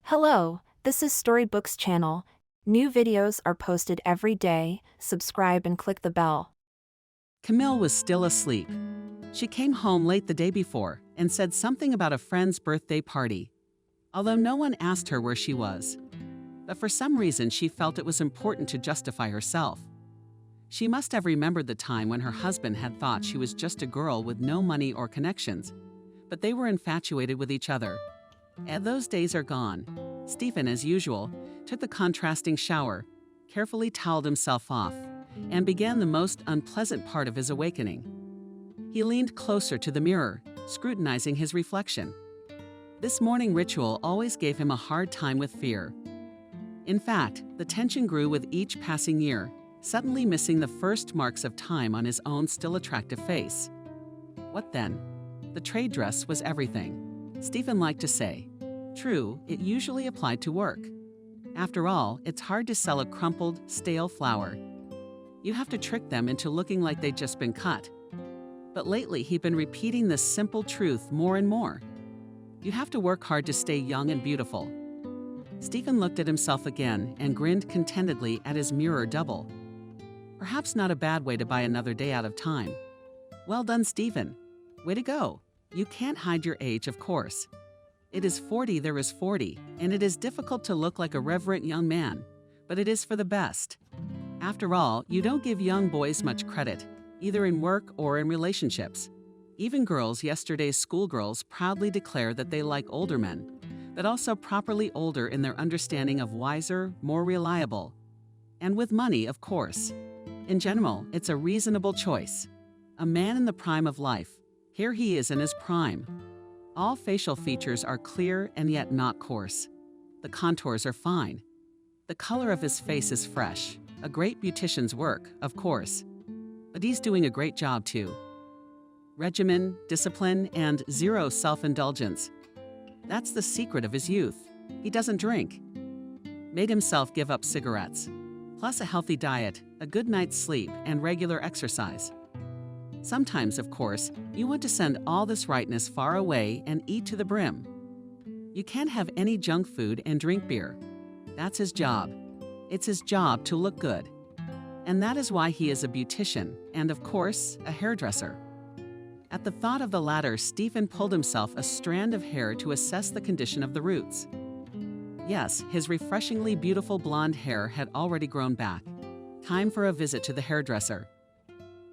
Hello, this is Storybooks channel. New videos are posted every day. Subscribe and click the bell. Camille was still asleep. She came home late the day before and said something about a friend's birthday party, although no one asked her where she was. But for some reason, she felt it was important to justify herself. She must have remembered the time when her husband had thought she was just a girl with no money or connections, but they were infatuated with each other. And those days are gone. Stephen, as usual, took the contrasting shower, carefully toweled himself off, and began the most unpleasant part of his awakening. He leaned closer to the mirror, scrutinizing his reflection. This morning ritual always gave him a hard time with fear. In fact, the tension grew with each passing year, suddenly missing the first marks of time on his own still attractive face. What then? The trade dress was everything, Stephen liked to say. True, it usually applied to work. After all, it's hard to sell a crumpled, stale flower. You have to trick them into looking like they'd just been cut. But lately, he'd been repeating this simple truth more and more. You have to work hard to stay young and beautiful. Stephen looked at himself again and grinned contentedly at his mirror double. Perhaps not a bad way to buy another day out of time. Well done, Stephen. Way to go. You can't hide your age, of course. It is 40 there is 40, and it is difficult to look like a reverent young man, but it is for the best. After all, you don't give young boys much credit, either in work or in relationships. Even girls, yesterday's schoolgirls, proudly declare that they like older men, but also properly older in their understanding of wiser, more reliable. And with money, of course. In general, it's a reasonable choice. A man in the prime of life. Here he is in his prime. All facial features are clear and yet not coarse. The contours are fine. The color of his face is fresh. A great beautician's work, of course. But he's doing a great job too. Regimen, discipline, and zero self-indulgence. That's the secret of his youth. He doesn't drink. Made himself give up cigarettes. Plus a healthy diet, a good night's sleep, and regular exercise. Sometimes, of course, you want to send all this rightness far away and eat to the brim. You can't have any junk food and drink beer. That's his job. It's his job to look good. And that is why he is a beautician and, of course, a hairdresser. At the thought of the latter, Stephen pulled himself a strand of hair to assess the condition of the roots. Yes, his refreshingly beautiful blonde hair had already grown back. Time for a visit to the hairdresser.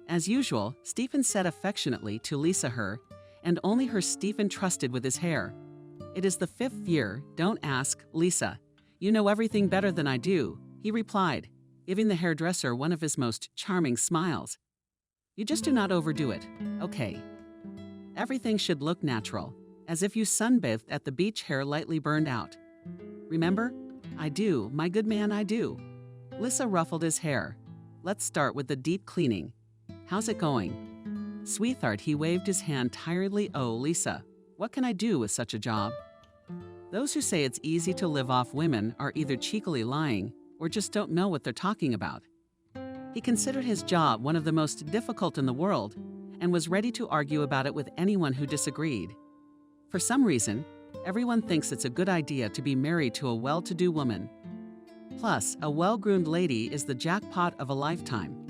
As usual, Stephen said affectionately to Lisa her, and only her Stephen trusted with his hair. It is the 5th year, don't ask, Lisa. You know everything better than I do, he replied, giving the hairdresser one of his most charming smiles. You just do not overdo it, okay? Everything should look natural, as if you sunbathed at the beach, hair lightly burned out. Remember? I do, my good man, I do. Lisa ruffled his hair. Let's start with the deep cleaning. How's it going? Sweetheart, he waved his hand tiredly. Oh, Lisa, what can I do with such a job? Those who say it's easy to live off women are either cheekily lying or just don't know what they're talking about. He considered his job one of the most difficult in the world and was ready to argue about it with anyone who disagreed. For some reason, everyone thinks it's a good idea to be married to a well-to-do woman. Plus, a well-groomed lady is the jackpot of a lifetime.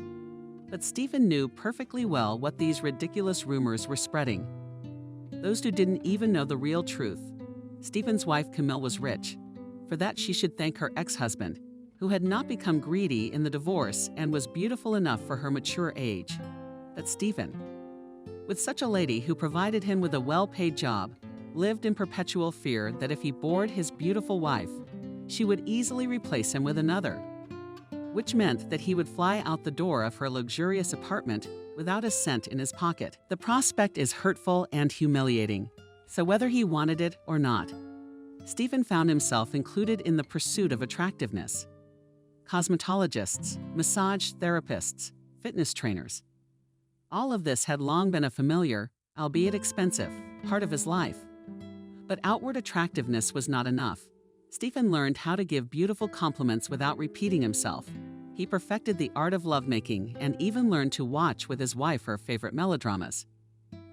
But Stephen knew perfectly well what these ridiculous rumors were spreading. Those who didn't even know the real truth. Stephen's wife Camille was rich. For that she should thank her ex-husband, who had not become greedy in the divorce and was beautiful enough for her mature age. But Stephen, with such a lady who provided him with a well-paid job, lived in perpetual fear that if he bored his beautiful wife, she would easily replace him with another. Which meant that he would fly out the door of her luxurious apartment without a cent in his pocket. The prospect is hurtful and humiliating, so whether he wanted it or not, Stephen found himself included in the pursuit of attractiveness. Cosmetologists, massage therapists, fitness trainers. All of this had long been a familiar, albeit expensive, part of his life. But outward attractiveness was not enough. Stephen learned how to give beautiful compliments without repeating himself. He perfected the art of lovemaking and even learned to watch with his wife her favorite melodramas.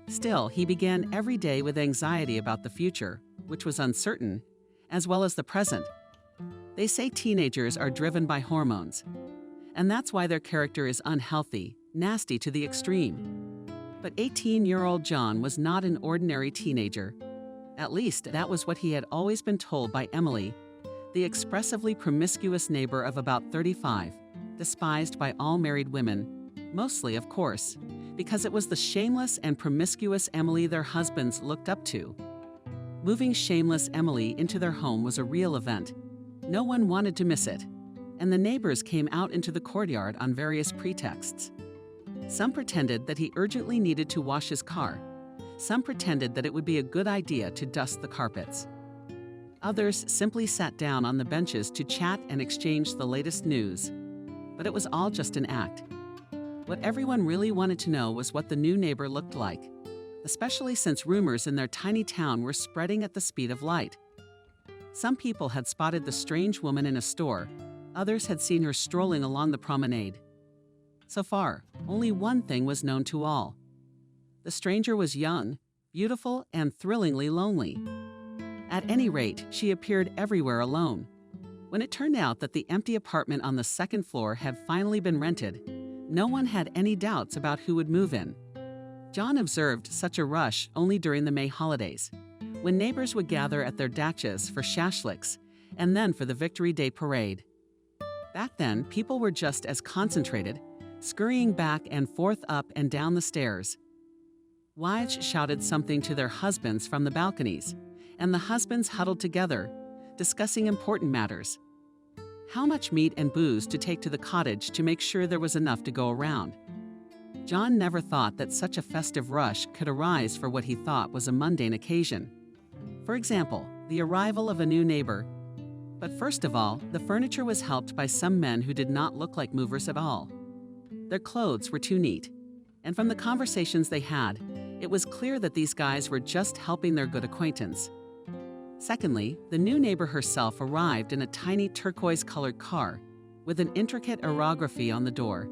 Still, he began every day with anxiety about the future, which was uncertain, as well as the present. They say teenagers are driven by hormones, and that's why their character is unhealthy, nasty to the extreme. But 18-year-old John was not an ordinary teenager. At least, that was what he had always been told by Emily, the expressively promiscuous neighbor of about 35, despised by all married women, mostly, of course, because it was the shameless and promiscuous Emily their husbands looked up to. Moving shameless Emily into their home was a real event. No one wanted to miss it, and the neighbors came out into the courtyard on various pretexts. Some pretended that he urgently needed to wash his car. Some pretended that it would be a good idea to dust the carpets. Others simply sat down on the benches to chat and exchange the latest news. But it was all just an act. What everyone really wanted to know was what the new neighbor looked like, especially since rumors in their tiny town were spreading at the speed of light. Some people had spotted the strange woman in a store. Others had seen her strolling along the promenade. So far, only one thing was known to all. The stranger was young, beautiful, and thrillingly lonely. At any rate, she appeared everywhere alone. When it turned out that the empty apartment on the second floor had finally been rented, no one had any doubts about who would move in. John observed such a rush only during the May holidays, when neighbors would gather at their dachas for shashliks and then for the Victory Day parade. Back then, people were just as concentrated, scurrying back and forth up and down the stairs. Wives shouted something to their husbands from the balconies, and the husbands huddled together, discussing important matters. How much meat and booze to take to the cottage to make sure there was enough to go around. John never thought that such a festive rush could arise for what he thought was a mundane occasion. For example, the arrival of a new neighbor. But first of all, the furniture was helped by some men who did not look like movers at all. Their clothes were too neat, and from the conversations they had, it was clear that these guys were just helping their good acquaintance. Secondly, the new neighbor herself arrived in a tiny turquoise-colored car with an intricate aerography on the door.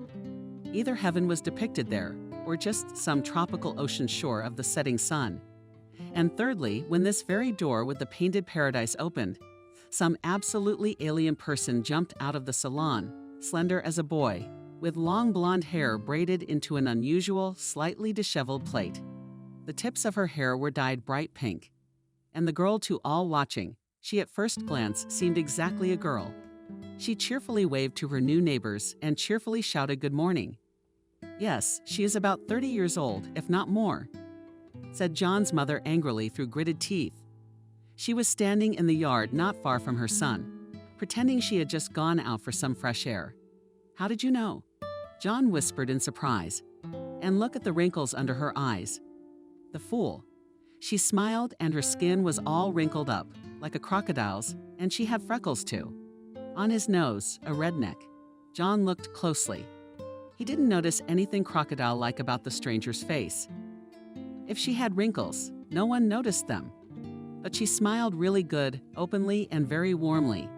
Either heaven was depicted there, or just some tropical ocean shore of the setting sun. And thirdly, when this very door with the painted paradise opened, some absolutely alien person jumped out of the salon, slender as a boy, with long blonde hair braided into an unusual, slightly disheveled plait. The tips of her hair were dyed bright pink. And the girl to all watching, she at first glance seemed exactly a girl. She cheerfully waved to her new neighbors and cheerfully shouted good morning. Yes, she is about 30 years old, if not more, said John's mother angrily through gritted teeth. She was standing in the yard not far from her son, pretending she had just gone out for some fresh air. How did you know? John whispered in surprise. And look at the wrinkles under her eyes. The fool. She smiled and her skin was all wrinkled up, like a crocodile's, and she had freckles too. On his nose, a redneck. John looked closely. He didn't notice anything crocodile-like about the stranger's face. If she had wrinkles, no one noticed them. But she smiled really good, openly and very warmly.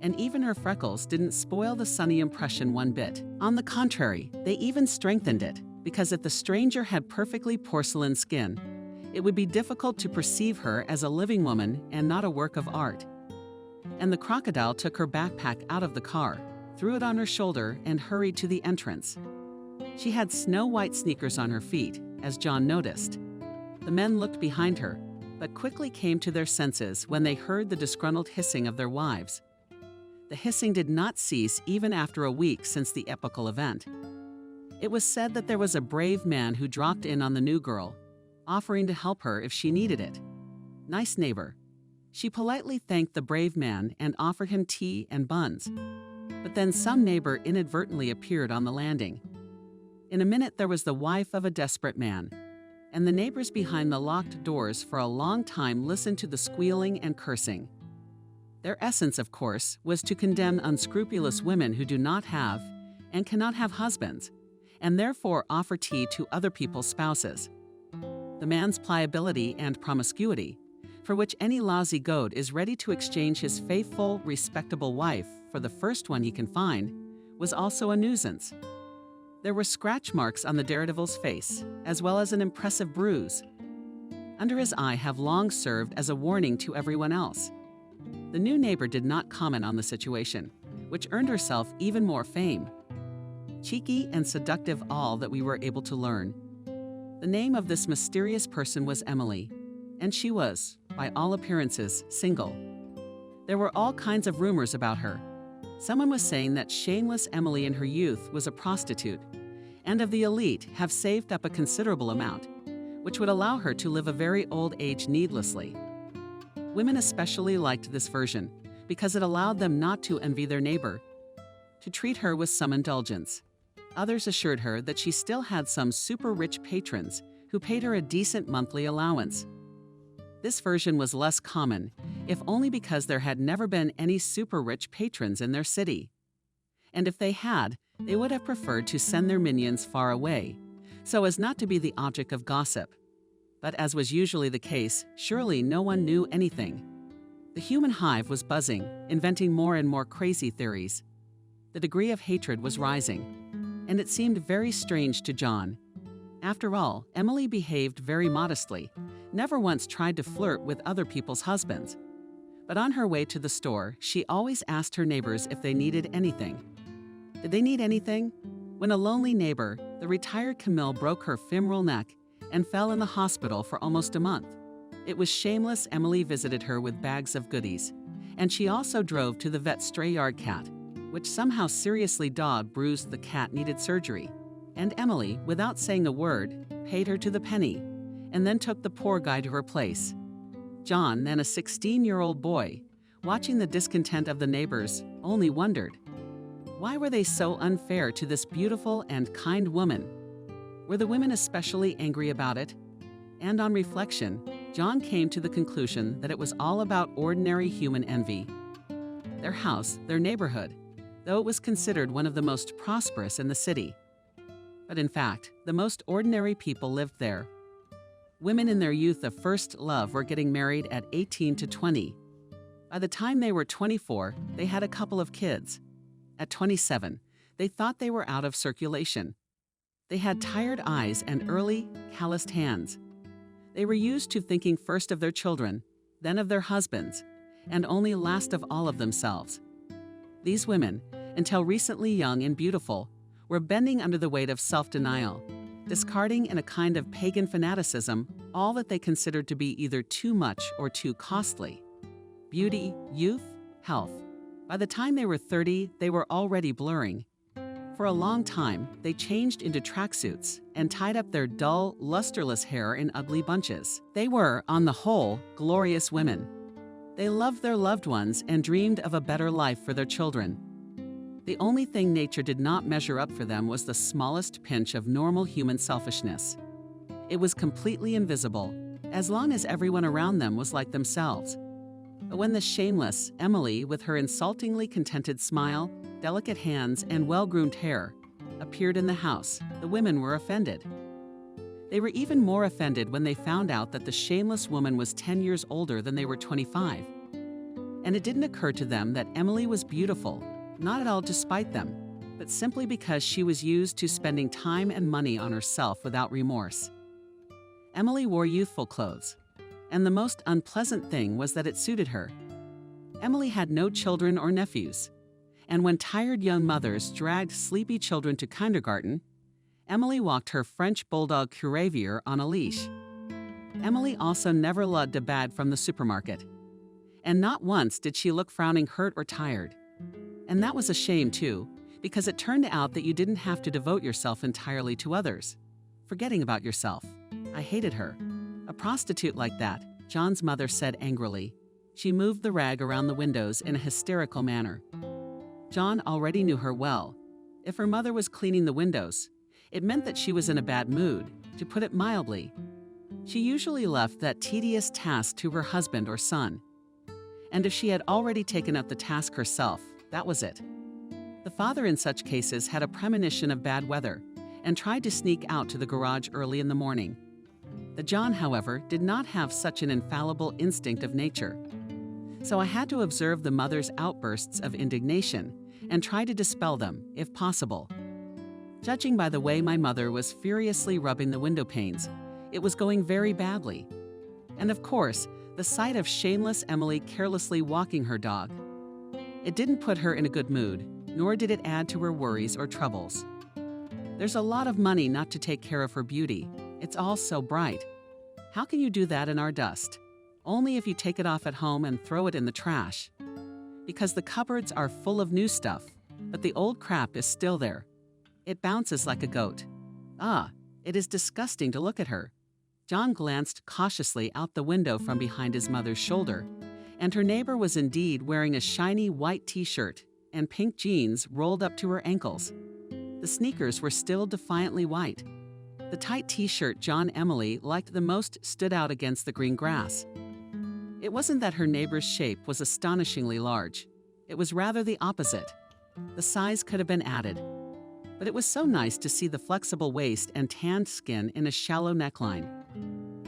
And even her freckles didn't spoil the sunny impression one bit. On the contrary, they even strengthened it, because if the stranger had perfectly porcelain skin, it would be difficult to perceive her as a living woman and not a work of art. And the crocodile took her backpack out of the car, threw it on her shoulder, and hurried to the entrance. She had snow-white sneakers on her feet, as John noticed. The men looked behind her, but quickly came to their senses when they heard the disgruntled hissing of their wives. The hissing did not cease even after a week since the epochal event. It was said that there was a brave man who dropped in on the new girl, offering to help her if she needed it. Nice neighbor. She politely thanked the brave man and offered him tea and buns. But then some neighbor inadvertently appeared on the landing. In a minute there was the wife of a desperate man, and the neighbors behind the locked doors for a long time listened to the squealing and cursing. Their essence, of course, was to condemn unscrupulous women who do not have and cannot have husbands, and therefore offer tea to other people's spouses. The man's pliability and promiscuity, for which any lousy goat is ready to exchange his faithful, respectable wife for the first one he can find, was also a nuisance. There were scratch marks on the daredevil's face, as well as an impressive bruise. Under his eye have long served as a warning to everyone else. The new neighbor did not comment on the situation, which earned herself even more fame. Cheeky and seductive, all that we were able to learn. The name of this mysterious person was Emily, and she was, by all appearances, single. There were all kinds of rumors about her. Someone was saying that shameless Emily in her youth was a prostitute, and of the elite have saved up a considerable amount, which would allow her to live a very old age needlessly. Women especially liked this version because it allowed them not to envy their neighbor, to treat her with some indulgence. Others assured her that she still had some super rich patrons who paid her a decent monthly allowance. This version was less common, if only because there had never been any super rich patrons in their city. And if they had, they would have preferred to send their minions far away, so as not to be the object of gossip. But as was usually the case, surely no one knew anything. The human hive was buzzing, inventing more and more crazy theories. The degree of hatred was rising, and it seemed very strange to John. After all, Emily behaved very modestly, never once tried to flirt with other people's husbands. But on her way to the store, she always asked her neighbors if they needed anything. Did they need anything? When a lonely neighbor, the retired Camille, broke her femoral neck and fell in the hospital for almost a month. It was shameless Emily visited her with bags of goodies, and she also drove to the vet's stray yard cat, which somehow seriously bruised the cat needed surgery. And Emily, without saying a word, paid her to the penny, and then took the poor guy to her place. John, then a 16-year-old boy, watching the discontent of the neighbors, only wondered, why were they so unfair to this beautiful and kind woman? Were the women especially angry about it? And on reflection, John came to the conclusion that it was all about ordinary human envy. Their house, their neighborhood, though it was considered one of the most prosperous in the city. But in fact, the most ordinary people lived there. Women in their youth of first love were getting married at 18 to 20. By the time they were 24, they had a couple of kids. At 27, they thought they were out of circulation. They had tired eyes and early, calloused hands. They were used to thinking first of their children, then of their husbands, and only last of all of themselves. These women, until recently young and beautiful, were bending under the weight of self-denial, discarding in a kind of pagan fanaticism all that they considered to be either too much or too costly. Beauty, youth, health. By the time they were 30, they were already blurring. For a long time, they changed into tracksuits and tied up their dull, lusterless hair in ugly bunches. They were, on the whole, glorious women. They loved their loved ones and dreamed of a better life for their children. The only thing nature did not measure up for them was the smallest pinch of normal human selfishness. It was completely invisible, as long as everyone around them was like themselves. But when the shameless Emily, with her insultingly contented smile, delicate hands, and well-groomed hair, appeared in the house, the women were offended. They were even more offended when they found out that the shameless woman was 10 years older than they were 25. And it didn't occur to them that Emily was beautiful, not at all to spite them, but simply because she was used to spending time and money on herself without remorse. Emily wore youthful clothes, and the most unpleasant thing was that it suited her. Emily had no children or nephews, and when tired young mothers dragged sleepy children to kindergarten, Emily walked her French bulldog Curavier on a leash. Emily also never lugged a bag from the supermarket, and not once did she look frowning, hurt, or tired. And that was a shame, too, because it turned out that you didn't have to devote yourself entirely to others, forgetting about yourself. I hated her. A prostitute like that, John's mother said angrily. She moved the rag around the windows in a hysterical manner. John already knew her well. If her mother was cleaning the windows, it meant that she was in a bad mood, to put it mildly. She usually left that tedious task to her husband or son. And if she had already taken up the task herself, that was it. The father in such cases had a premonition of bad weather and tried to sneak out to the garage early in the morning. The John, however, did not have such an infallible instinct of nature. So I had to observe the mother's outbursts of indignation and try to dispel them, if possible. Judging by the way my mother was furiously rubbing the window panes, it was going very badly. And of course, the sight of shameless Emily carelessly walking her dog. It didn't put her in a good mood, nor did it add to her worries or troubles. There's a lot of money not to take care of her beauty. It's all so bright. How can you do that in our dust? Only if you take it off at home and throw it in the trash. Because the cupboards are full of new stuff, but the old crap is still there. It bounces like a goat. Ah, it is disgusting to look at her. John glanced cautiously out the window from behind his mother's shoulder, and her neighbor was indeed wearing a shiny white t-shirt and pink jeans rolled up to her ankles. The sneakers were still defiantly white. The tight t-shirt John Emily liked the most stood out against the green grass. It wasn't that her neighbor's shape was astonishingly large. It was rather the opposite. The size could have been added. But it was so nice to see the flexible waist and tanned skin in a shallow neckline.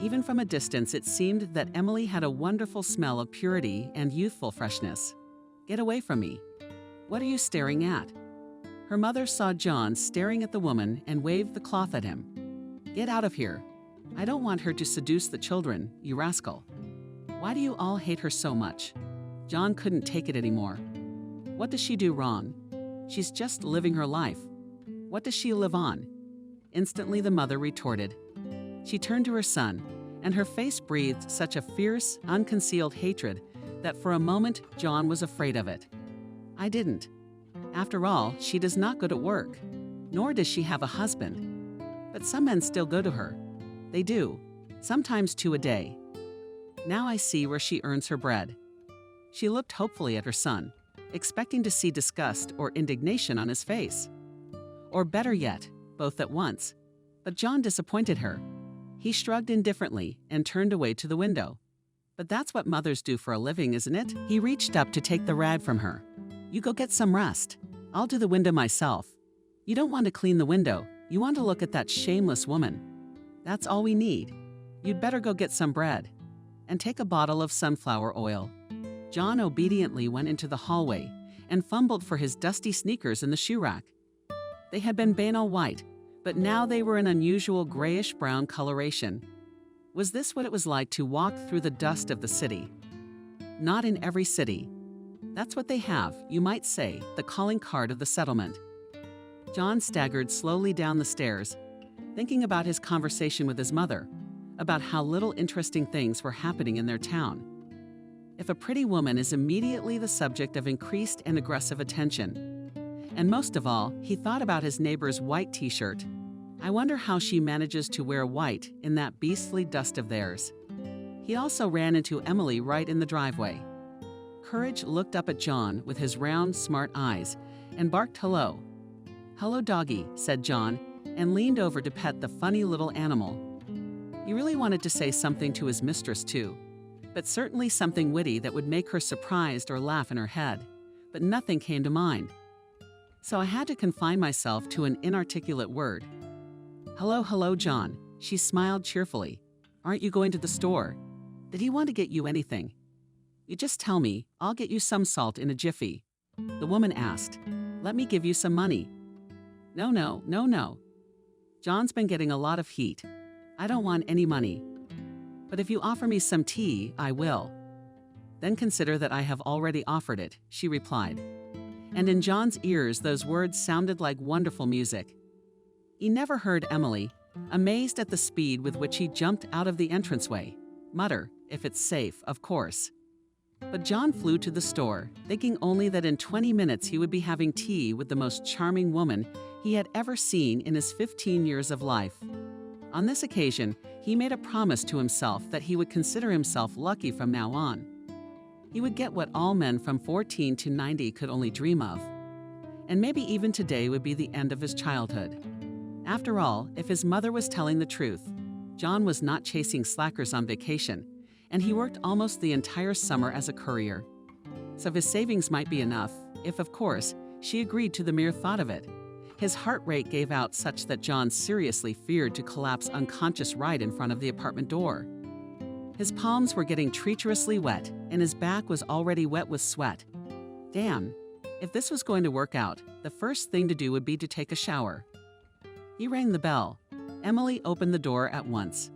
Even from a distance, it seemed that Emily had a wonderful smell of purity and youthful freshness. "Get away from me. What are you staring at?" Her mother saw John staring at the woman and waved the cloth at him. "Get out of here. I don't want her to seduce the children, you rascal. Why do you all hate her so much?" John couldn't take it anymore. What does she do wrong? She's just living her life. What does she live on? Instantly the mother retorted. She turned to her son, and her face breathed such a fierce, unconcealed hatred that for a moment John was afraid of it. "I didn't. After all, she does not go to work, nor does she have a husband. But some men still go to her. They do, sometimes 2 a day. Now I see where she earns her bread." She looked hopefully at her son, expecting to see disgust or indignation on his face. Or better yet, both at once. But John disappointed her. He shrugged indifferently and turned away to the window. "But that's what mothers do for a living, isn't it?" He reached up to take the rag from her. "You go get some rest. I'll do the window myself. You don't want to clean the window. You want to look at that shameless woman. That's all we need. You'd better go get some bread. And take a bottle of sunflower oil." John obediently went into the hallway and fumbled for his dusty sneakers in the shoe rack. They had been banal white, but now they were an unusual grayish-brown coloration. Was this what it was like to walk through the dust of the city? Not in every city. That's what they have, you might say, the calling card of the settlement. John staggered slowly down the stairs, thinking about his conversation with his mother, about how little interesting things were happening in their town. If a pretty woman is immediately the subject of increased and aggressive attention. And most of all, he thought about his neighbor's white t-shirt. I wonder how she manages to wear white in that beastly dust of theirs. He also ran into Emily right in the driveway. Courage looked up at John with his round, smart eyes and barked hello. "Hello, doggy," said John, and leaned over to pet the funny little animal. He really wanted to say something to his mistress, too, but certainly something witty that would make her surprised or laugh in her head, but nothing came to mind. So I had to confine myself to an inarticulate word. "Hello, hello, John." She smiled cheerfully. "Aren't you going to the store? Did he want to get you anything?" "You just tell me, I'll get you some salt in a jiffy." The woman asked, "Let me give you some money." No, no, no, no. John's been getting a lot of heat. I don't want any money. But if you offer me some tea, I will. Then consider that I have already offered it, she replied. And in John's ears, those words sounded like wonderful music. He never heard Emily, amazed at the speed with which he jumped out of the entranceway, mutter, "If it's safe, of course." But John flew to the store, thinking only that in 20 minutes he would be having tea with the most charming woman he had ever seen in his 15 years of life. On this occasion, he made a promise to himself that he would consider himself lucky from now on. He would get what all men from 14 to 90 could only dream of. And maybe even today would be the end of his childhood. After all, if his mother was telling the truth, John was not chasing slackers on vacation, and he worked almost the entire summer as a courier. So his savings might be enough, if, of course, she agreed to the mere thought of it. His heart rate gave out such that John seriously feared to collapse unconscious right in front of the apartment door. His palms were getting treacherously wet, and his back was already wet with sweat. Damn, if this was going to work out, the first thing to do would be to take a shower. He rang the bell. Emily opened the door at once.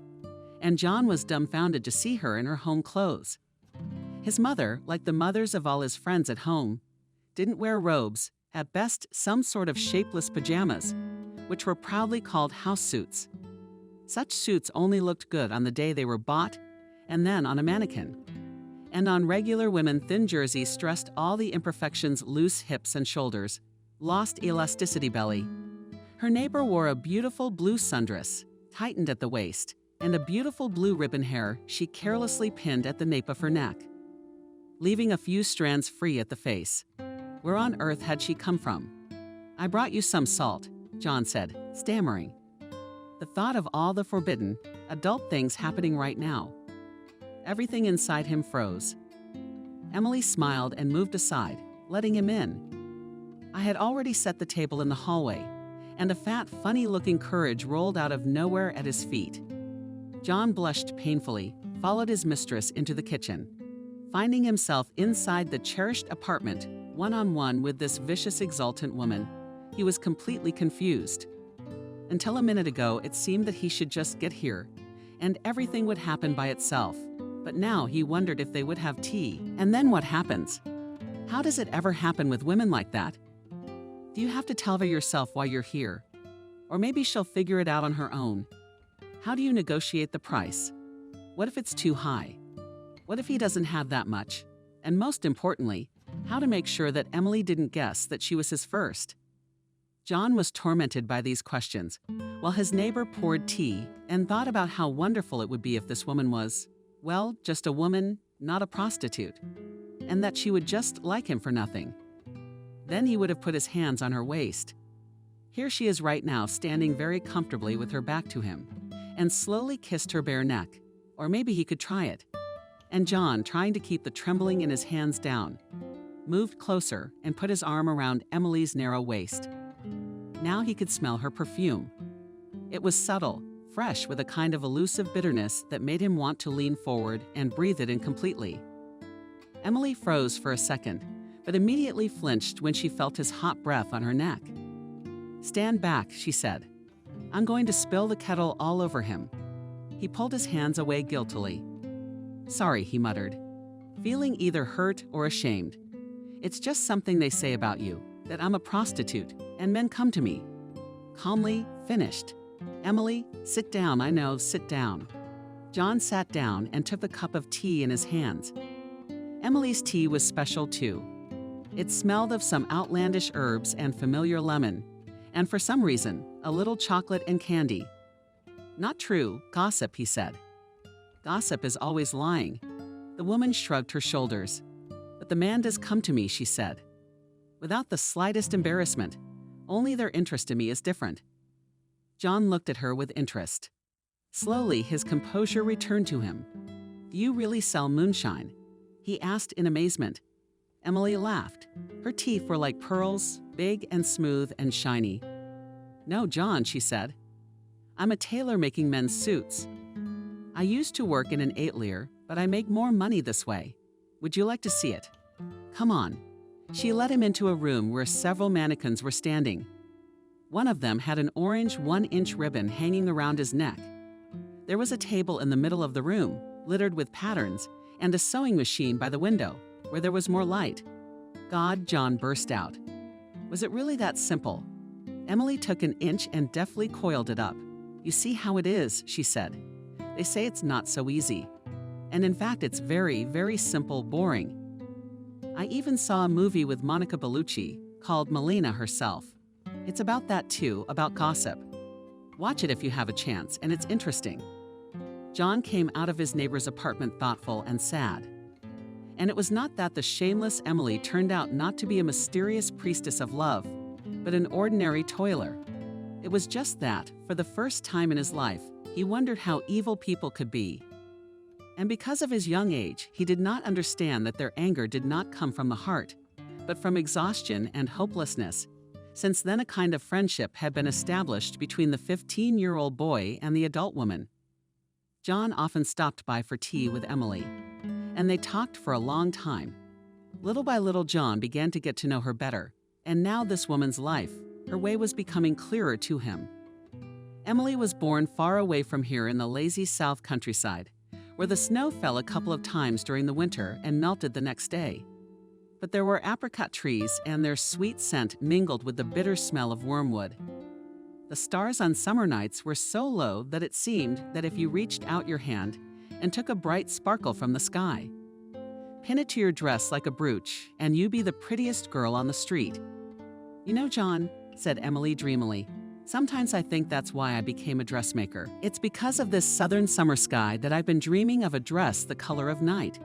and John was dumbfounded to see her in her home clothes. His mother, like the mothers of all his friends at home, didn't wear robes, at best some sort of shapeless pajamas, which were proudly called house suits. Such suits only looked good on the day they were bought and then on a mannequin. And on regular women, thin jerseys stressed all the imperfections: loose hips and shoulders, lost elasticity belly. Her neighbor wore a beautiful blue sundress, tightened at the waist, and a beautiful blue ribbon hair she carelessly pinned at the nape of her neck, leaving a few strands free at the face. Where on earth had she come from? "I brought you some salt," John said, stammering. The thought of all the forbidden, adult things happening right now. Everything inside him froze. Emily smiled and moved aside, letting him in. I had already set the table in the hallway, and a fat, funny-looking courage rolled out of nowhere at his feet. John blushed painfully, followed his mistress into the kitchen. Finding himself inside the cherished apartment, one-on-one with this vicious, exultant woman, he was completely confused. Until a minute ago, it seemed that he should just get here, and everything would happen by itself. But now he wondered if they would have tea, and then what happens? How does it ever happen with women like that? Do you have to tell her yourself why you're here? Or maybe she'll figure it out on her own. How do you negotiate the price? What if it's too high? What if he doesn't have that much? And most importantly, how to make sure that Emily didn't guess that she was his first? John was tormented by these questions, while his neighbor poured tea and thought about how wonderful it would be if this woman was, well, just a woman, not a prostitute, and that she would just like him for nothing. Then he would have put his hands on her waist. Here she is right now, standing very comfortably with her back to him, and slowly kissed her bare neck, or maybe he could try it. And John, trying to keep the trembling in his hands down, moved closer and put his arm around Emily's narrow waist. Now he could smell her perfume. It was subtle, fresh, with a kind of elusive bitterness that made him want to lean forward and breathe it in completely. Emily froze for a second, but immediately flinched when she felt his hot breath on her neck. "Stand back," she said. "I'm going to spill the kettle all over him." He pulled his hands away guiltily. "Sorry," he muttered, feeling either hurt or ashamed. "It's just something they say about you, that I'm a prostitute, and men come to me." Calmly finished. "Emily, sit down, I know, sit down." John sat down and took the cup of tea in his hands. Emily's tea was special too. It smelled of some outlandish herbs and familiar lemon, and for some reason, a little chocolate and candy. "Not true, gossip," he said. "Gossip is always lying." The woman shrugged her shoulders. "But the man does come to me," she said, without the slightest embarrassment. "Only their interest in me is different." John looked at her with interest. Slowly, his composure returned to him. "Do you really sell moonshine?" he asked in amazement. Emily laughed. Her teeth were like pearls, big and smooth and shiny. "No, John," she said. "I'm a tailor making men's suits. I used to work in an atelier, but I make more money this way. Would you like to see it? Come on." She led him into a room where several mannequins were standing. One of them had an orange 1-inch ribbon hanging around his neck. There was a table in the middle of the room, littered with patterns, and a sewing machine by the window, where there was more light. "God," John burst out. Was it really that simple? Emily took an inch and deftly coiled it up. "You see how it is," she said. "They say it's not so easy. And in fact, it's very, very simple, boring. I even saw a movie with Monica Bellucci called Melina Herself. It's about that too, about gossip. Watch it if you have a chance, and it's interesting." John came out of his neighbor's apartment thoughtful and sad. And it was not that the shameless Emily turned out not to be a mysterious priestess of love, but an ordinary toiler. It was just that, for the first time in his life, he wondered how evil people could be. And because of his young age, he did not understand that their anger did not come from the heart, but from exhaustion and hopelessness. Since then, a kind of friendship had been established between the 15-year-old boy and the adult woman. John often stopped by for tea with Emily, and they talked for a long time. Little by little, John began to get to know her better, and now this woman's life, her way was becoming clearer to him. Emily was born far away from here in the lazy south countryside, where the snow fell a couple of times during the winter and melted the next day. But there were apricot trees, and their sweet scent mingled with the bitter smell of wormwood. The stars on summer nights were so low that it seemed that if you reached out your hand and took a bright sparkle from the sky, pin it to your dress like a brooch, and you be the prettiest girl on the street. "You know, John," said Emily dreamily, "sometimes I think that's why I became a dressmaker. It's because of this southern summer sky that I've been dreaming of a dress the color of night.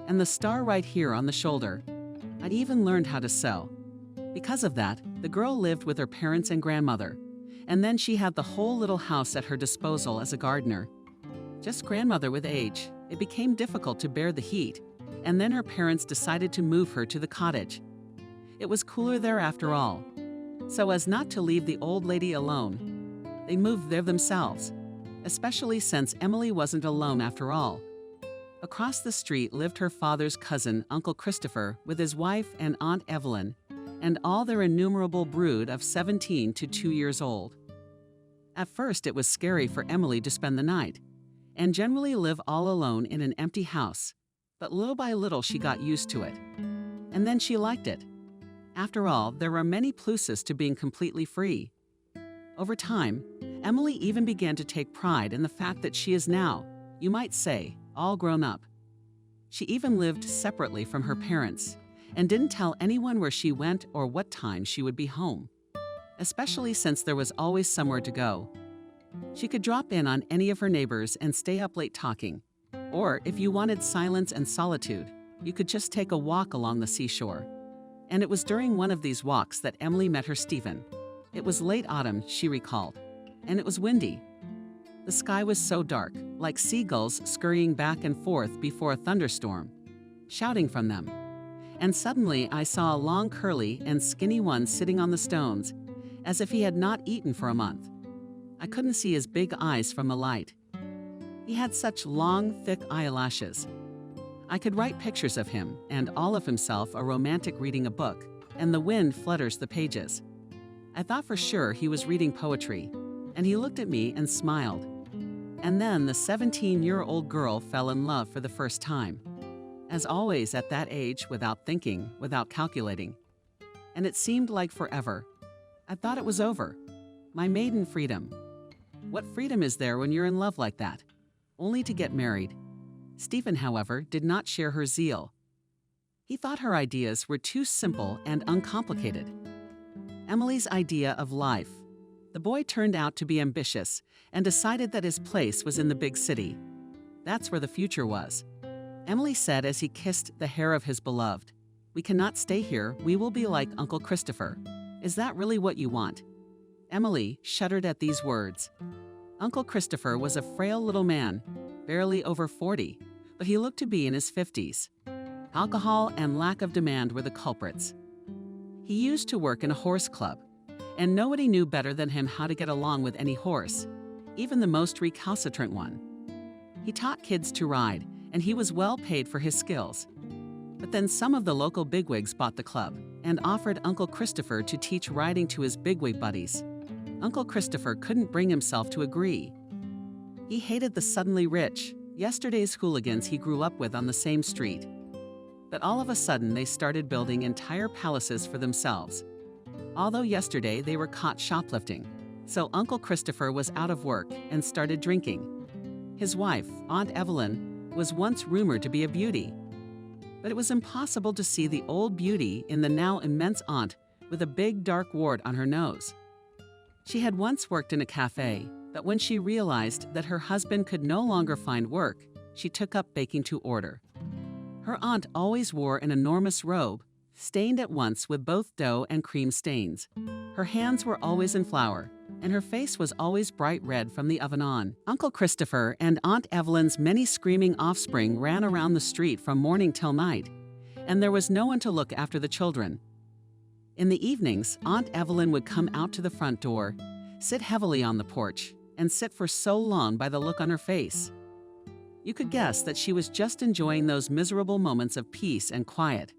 And the star right here on the shoulder. I'd even learned how to sew." Because of that, the girl lived with her parents and grandmother, and then she had the whole little house at her disposal as a gardener. Just grandmother with age, it became difficult to bear the heat, and then her parents decided to move her to the cottage. It was cooler there after all. So as not to leave the old lady alone, they moved there themselves, especially since Emily wasn't alone after all. Across the street lived her father's cousin, Uncle Christopher, with his wife and Aunt Evelyn, and all their innumerable brood of 17 to 2 years old. At first, it was scary for Emily to spend the night, and generally live all alone in an empty house, but little by little she got used to it. And then she liked it. After all, there are many pluses to being completely free. Over time, Emily even began to take pride in the fact that she is now, you might say, all grown up. She even lived separately from her parents and didn't tell anyone where she went or what time she would be home, especially since there was always somewhere to go. She could drop in on any of her neighbors and stay up late talking, or if you wanted silence and solitude, you could just take a walk along the seashore. And it was during one of these walks that Emily met her Stephen. It was late autumn, she recalled, and it was windy. The sky was so dark, like seagulls scurrying back and forth before a thunderstorm, shouting from them. And suddenly I saw a long curly and skinny one sitting on the stones, as if he had not eaten for a month. I couldn't see his big eyes from the light. He had such long, thick eyelashes. I could write pictures of him and all of himself a romantic reading a book, and the wind flutters the pages. I thought for sure he was reading poetry, and he looked at me and smiled. And then the 17-year-old girl fell in love for the first time. As always at that age, without thinking, without calculating. And it seemed like forever. I thought it was over. My maiden freedom. What freedom is there when you're in love like that? Only to get married. Stephen, however, did not share her zeal. He thought her ideas were too simple and uncomplicated. Emily's idea of life. The boy turned out to be ambitious and decided that his place was in the big city. That's where the future was. Emily said as he kissed the hair of his beloved, "We cannot stay here, we will be like Uncle Christopher. Is that really what you want?" Emily shuddered at these words. Uncle Christopher was a frail little man, barely over 40, but he looked to be in his 50s. Alcohol and lack of demand were the culprits. He used to work in a horse club, and nobody knew better than him how to get along with any horse, even the most recalcitrant one. He taught kids to ride, and he was well paid for his skills. But then some of the local bigwigs bought the club and offered Uncle Christopher to teach riding to his bigwig buddies. Uncle Christopher couldn't bring himself to agree. He hated the suddenly rich, yesterday's hooligans he grew up with on the same street. But all of a sudden they started building entire palaces for themselves. Although yesterday they were caught shoplifting, so Uncle Christopher was out of work and started drinking. His wife, Aunt Evelyn, was once rumored to be a beauty. But it was impossible to see the old beauty in the now immense aunt with a big dark wart on her nose. She had once worked in a cafe, but when she realized that her husband could no longer find work, she took up baking to order. Her aunt always wore an enormous robe, stained at once with both dough and cream stains. Her hands were always in flour, and her face was always bright red from the oven on. Uncle Christopher and Aunt Evelyn's many screaming offspring ran around the street from morning till night, and there was no one to look after the children. In the evenings, Aunt Evelyn would come out to the front door, sit heavily on the porch, and sit for so long by the look on her face. You could guess that she was just enjoying those miserable moments of peace and quiet.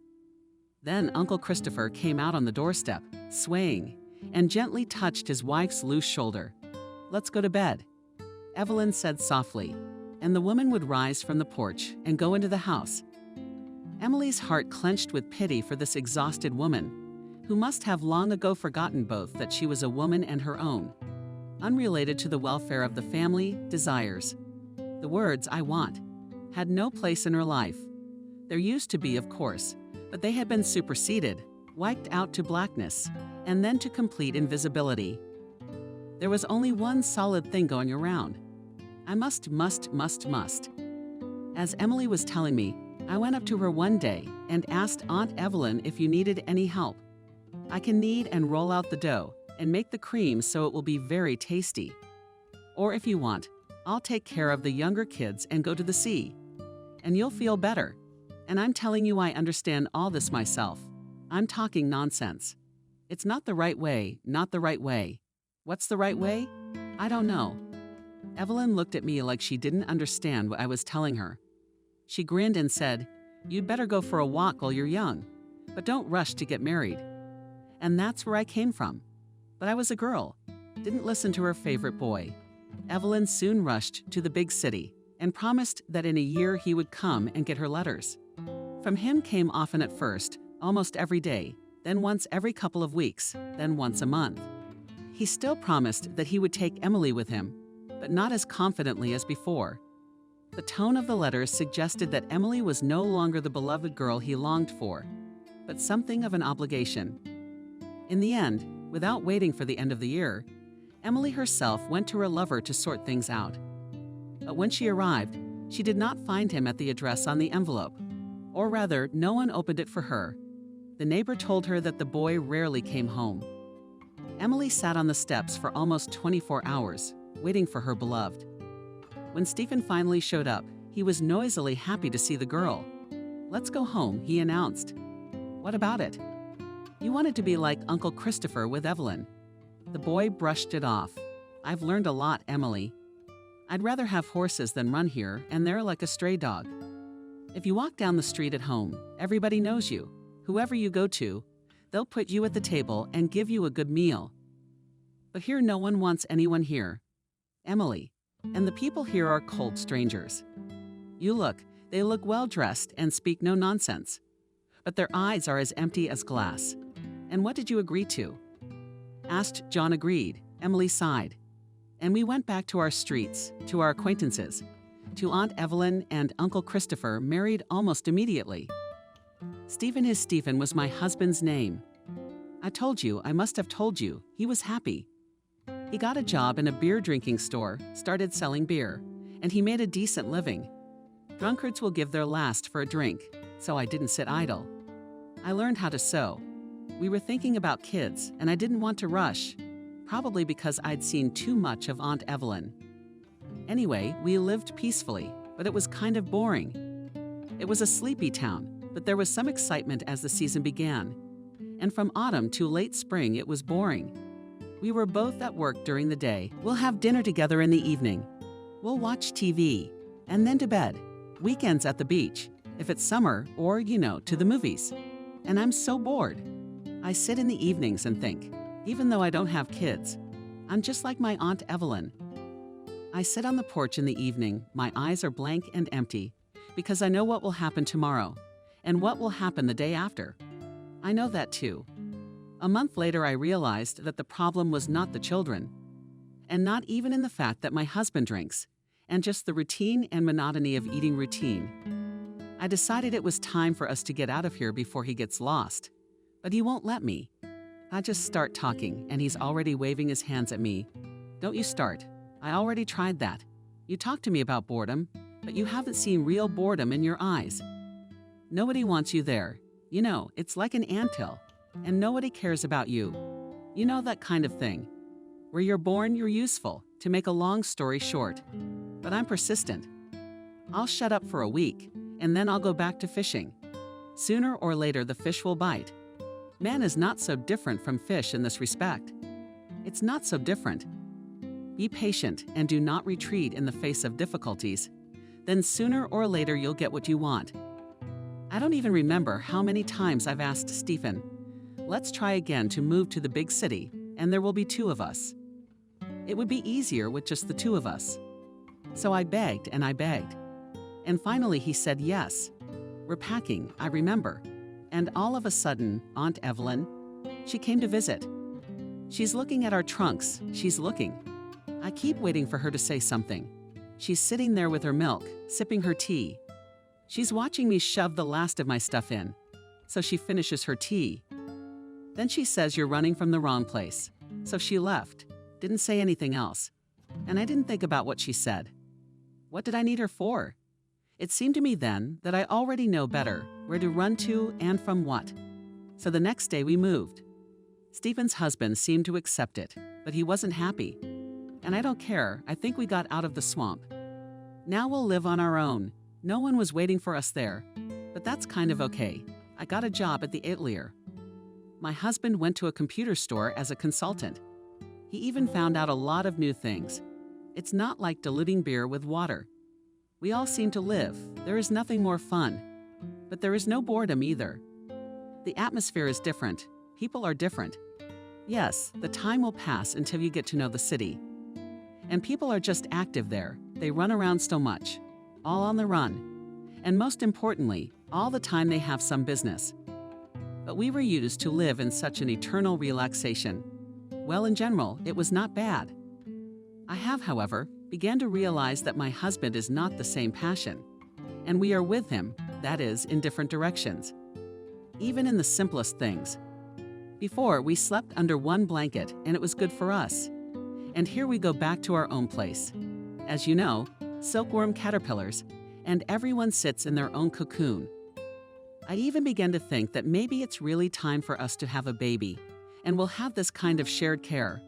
Then Uncle Christopher came out on the doorstep, swaying, and gently touched his wife's loose shoulder. let's go to bed," Evelyn said softly, and the woman would rise from the porch and go into the house. Emily's heart clenched with pity for this exhausted woman, who must have long ago forgotten both that she was a woman and her own, unrelated to the welfare of the family, desires. The words, "I want," had no place in her life. There used to be, of course, but they had been superseded, wiped out to blackness, and then to complete invisibility. There was only one solid thing going around. I must. As Emily was telling me, I went up to her one day and asked Aunt Evelyn if you needed any help. I can knead and roll out the dough and make the cream so it will be very tasty. Or if you want, I'll take care of the younger kids and go to the sea. And you'll feel better. And I'm telling you I understand all this myself. I'm talking nonsense. It's not the right way, not the right way. What's the right way? I don't know. Evelyn looked at me like she didn't understand what I was telling her. She grinned and said, "You'd better go for a walk while you're young, but don't rush to get married." And that's where I came from. But I was a girl, didn't listen to her favorite boy. Evelyn soon rushed to the big city and promised that in a year he would come and get her letters. From him came often at first, almost every day, then once every couple of weeks, then once a month. He still promised that he would take Emily with him, but not as confidently as before. The tone of the letters suggested that Emily was no longer the beloved girl he longed for, but something of an obligation. In the end, without waiting for the end of the year, Emily herself went to her lover to sort things out. But when she arrived, she did not find him at the address on the envelope, or rather, no one opened it for her. The neighbor told her that the boy rarely came home. Emily sat on the steps for almost 24 hours, waiting for her beloved. When Stephen finally showed up, he was noisily happy to see the girl. "Let's go home," he announced. "What about it?" "You wanted to be like Uncle Christopher with Evelyn." The boy brushed it off. "I've learned a lot, Emily. I'd rather have horses than run here, and they're like a stray dog. If you walk down the street at home, everybody knows you. Whoever you go to, they'll put you at the table and give you a good meal. But here no one wants anyone here, Emily, and the people here are cold strangers. They look well-dressed and speak no nonsense, but their eyes are as empty as glass. And what did you agree to?" Asked John agreed. Emily sighed. "And we went back to our streets, to our acquaintances, to Aunt Evelyn and Uncle Christopher, married almost immediately. Stephen was my husband's name. I must have told you, he was happy. He got a job in a beer drinking store, started selling beer, and he made a decent living. Drunkards will give their last for a drink, so I didn't sit idle. I learned how to sew. We were thinking about kids, and I didn't want to rush, probably because I'd seen too much of Aunt Evelyn. Anyway, we lived peacefully, but it was kind of boring. It was a sleepy town, but there was some excitement as the season began. And from autumn to late spring, it was boring. We were both at work during the day. We'll have dinner together in the evening. We'll watch TV, and then to bed. Weekends at the beach, if it's summer, or, to the movies. And I'm so bored. I sit in the evenings and think, even though I don't have kids, I'm just like my Aunt Evelyn. I sit on the porch in the evening, my eyes are blank and empty, because I know what will happen tomorrow, and what will happen the day after. I know that too. A month later, I realized that the problem was not the children, and not even in the fact that my husband drinks, and just the routine and monotony of eating routine. I decided it was time for us to get out of here before he gets lost, but he won't let me. I just start talking, and he's already waving his hands at me. "Don't you start. I already tried that. You talk to me about boredom, but you haven't seen real boredom in your eyes. Nobody wants you there. It's like an anthill, and nobody cares about you. You know that kind of thing. Where you're born, you're useful, to make a long story short. But I'm persistent. I'll shut up for a week, and then I'll go back to fishing. Sooner or later, the fish will bite. Man is not so different from fish in this respect. It's not so different. Be patient and do not retreat in the face of difficulties. Then sooner or later, you'll get what you want." I don't even remember how many times I've asked Stephen, "Let's try again to move to the big city, and there will be two of us." It would be easier with just the two of us. So I begged and I begged. And finally he said yes. We're packing, I remember. And all of a sudden, Aunt Evelyn, she came to visit. She's looking at our trunks. She's looking. I keep waiting for her to say something. She's sitting there with her milk, sipping her tea. She's watching me shove the last of my stuff in. So she finishes her tea. Then she says you're running from the wrong place. So she left, didn't say anything else. And I didn't think about what she said. What did I need her for? It seemed to me then that I already know better where to run to and from what. So the next day we moved. Stephen's husband seemed to accept it, but he wasn't happy. And I don't care, I think we got out of the swamp. Now we'll live on our own. No one was waiting for us there. But that's kind of okay. I got a job at the Atelier. My husband went to a computer store as a consultant. He even found out a lot of new things. It's not like diluting beer with water. We all seem to live. There is nothing more fun. But there is no boredom either. The atmosphere is different. People are different. Yes, the time will pass until you get to know the city. And people are just active there. They run around so much. All on the run. And most importantly, all the time they have some business. But we were used to live in such an eternal relaxation. Well, in general, it was not bad. I have, however, began to realize that my husband is not the same passion. And we are with him, that is, in different directions. Even in the simplest things. Before, we slept under one blanket, and it was good for us. And here we go back to our own place. As you know, silkworm caterpillars, and everyone sits in their own cocoon. I even began to think that maybe it's really time for us to have a baby, and we'll have this kind of shared care.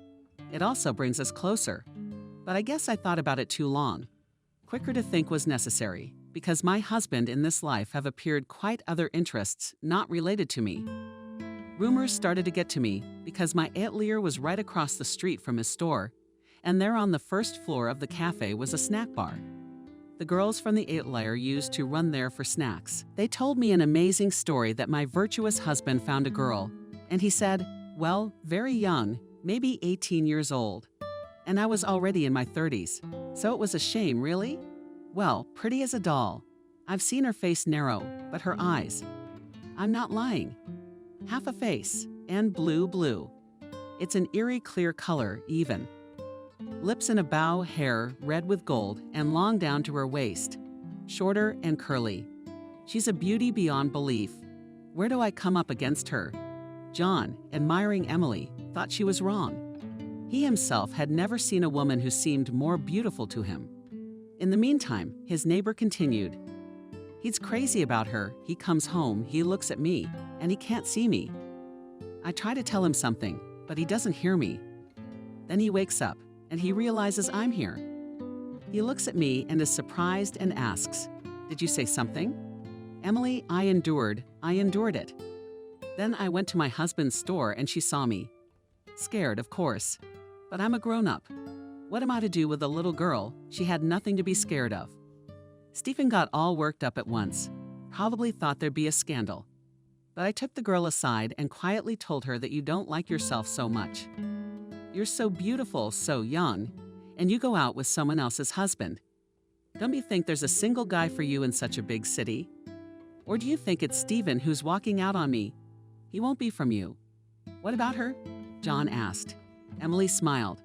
It also brings us closer. But I guess I thought about it too long. Quicker to think was necessary, because my husband in this life have appeared quite other interests not related to me. Rumors started to get to me because my atelier was right across the street from his store, and there on the first floor of the cafe was a snack bar. The girls from the atelier used to run there for snacks. They told me an amazing story that my virtuous husband found a girl, and he said, well, very young, maybe 18 years old. And I was already in my 30s, so it was a shame, really? Well, pretty as a doll. I've seen her face narrow, but her eyes. I'm not lying. Half a face, and blue. It's an eerie clear color, even. Lips in a bow, hair red with gold and long down to her waist, shorter and curly. She's a beauty beyond belief. Where do I come up against her? John, admiring Emily, thought she was wrong. He himself had never seen a woman who seemed more beautiful to him. In the meantime, his neighbor continued. He's crazy about her. He comes home, he looks at me, and he can't see me. I try to tell him something, but he doesn't hear me. Then he wakes up, and he realizes I'm here. He looks at me and is surprised and asks, did you say something? Emily, I endured it. Then I went to my husband's store and she saw me. Scared, of course. But I'm a grown-up. What am I to do with a little girl? She had nothing to be scared of. Stephen got all worked up at once, probably thought there'd be a scandal. But I took the girl aside and quietly told her that you don't like yourself so much. You're so beautiful, so young, and you go out with someone else's husband. Don't you think there's a single guy for you in such a big city? Or do you think it's Stephen who's walking out on me? He won't be from you. What about her? John asked. Emily smiled.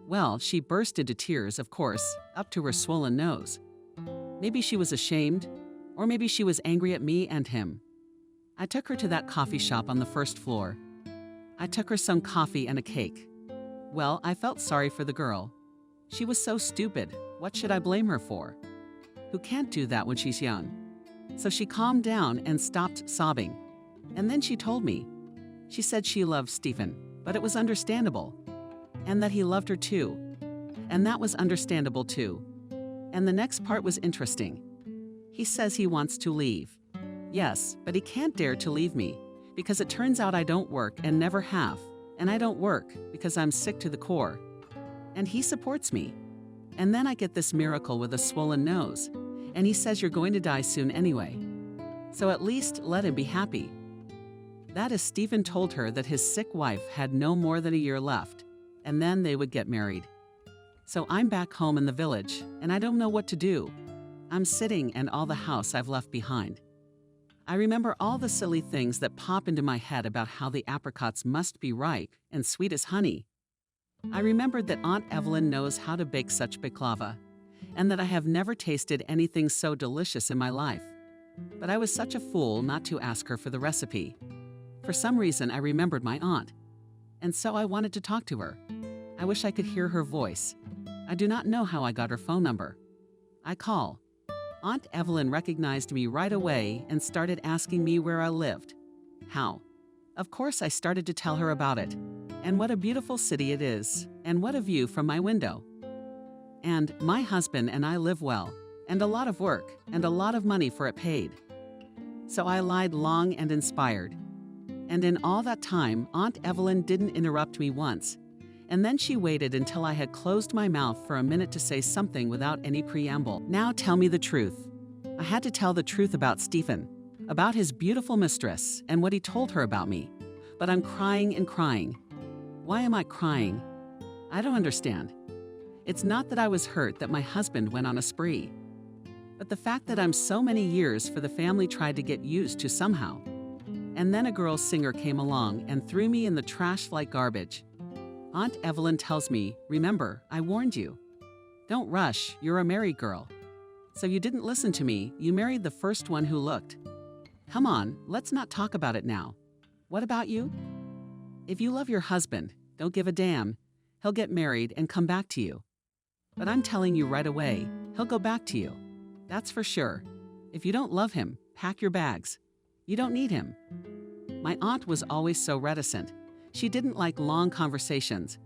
Well, she burst into tears, of course, up to her swollen nose. Maybe she was ashamed, or maybe she was angry at me and him. I took her to that coffee shop on the first floor. I took her some coffee and a cake. Well, I felt sorry for the girl. She was so stupid. What should I blame her for? Who can't do that when she's young? So she calmed down and stopped sobbing. And then she told me. She said she loved Stephen, but it was understandable. And that he loved her too. And that was understandable too. And the next part was interesting. He says he wants to leave. Yes, but he can't dare to leave me, because it turns out I don't work and never have. And I don't work because I'm sick to the core. And he supports me. And then I get this miracle with a swollen nose. And he says you're going to die soon anyway. So at least let him be happy. That is, Stephen told her that his sick wife had no more than a year left. and then they would get married. So I'm back home in the village, and I don't know what to do. I'm sitting in all the house I've left behind. I remember all the silly things that pop into my head about how the apricots must be ripe and sweet as honey. I remembered that Aunt Evelyn knows how to bake such baklava, and that I have never tasted anything so delicious in my life. But I was such a fool not to ask her for the recipe. For some reason, I remembered my aunt, and so I wanted to talk to her. I wish I could hear her voice. I do not know how I got her phone number. I call. Aunt Evelyn recognized me right away and started asking me where I lived. How? Of course, I started to tell her about it, and what a beautiful city it is, and what a view from my window. And my husband and I live well, and a lot of work, and a lot of money for it paid. So I lied long and inspired. And in all that time, Aunt Evelyn didn't interrupt me once, and then she waited until I had closed my mouth for a minute to say something without any preamble. Now tell me the truth. I had to tell the truth about Stephen, about his beautiful mistress, and what he told her about me. But I'm crying and crying. Why am I crying? I don't understand. It's not that I was hurt that my husband went on a spree, but the fact that I'm so many years for the family tried to get used to somehow. And then a girl singer came along and threw me in the trash like garbage. Aunt Evelyn tells me, remember, I warned you. Don't rush, you're a married girl. So you didn't listen to me, you married the first one who looked. Come on, let's not talk about it now. What about you? If you love your husband, don't give a damn. He'll get married and come back to you. But I'm telling you right away, he'll go back to you. That's for sure. If you don't love him, pack your bags. You don't need him. My aunt was always so reticent. She didn't like long conversations.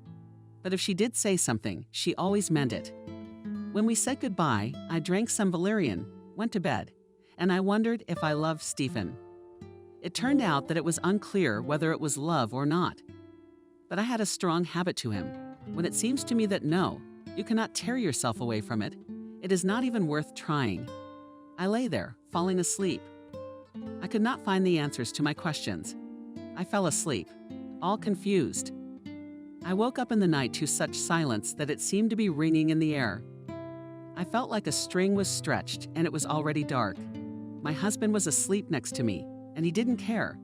But if she did say something, she always meant it. When we said goodbye, I drank some valerian, went to bed, and I wondered if I loved Stephen. It turned out that it was unclear whether it was love or not. But I had a strong habit to him. When it seems to me that no, you cannot tear yourself away from it, it is not even worth trying. I lay there, falling asleep. I could not find the answers to my questions. I fell asleep, all confused. I woke up in the night to such silence that it seemed to be ringing in the air. I felt like a string was stretched and it was already dark. My husband was asleep next to me, and he didn't care.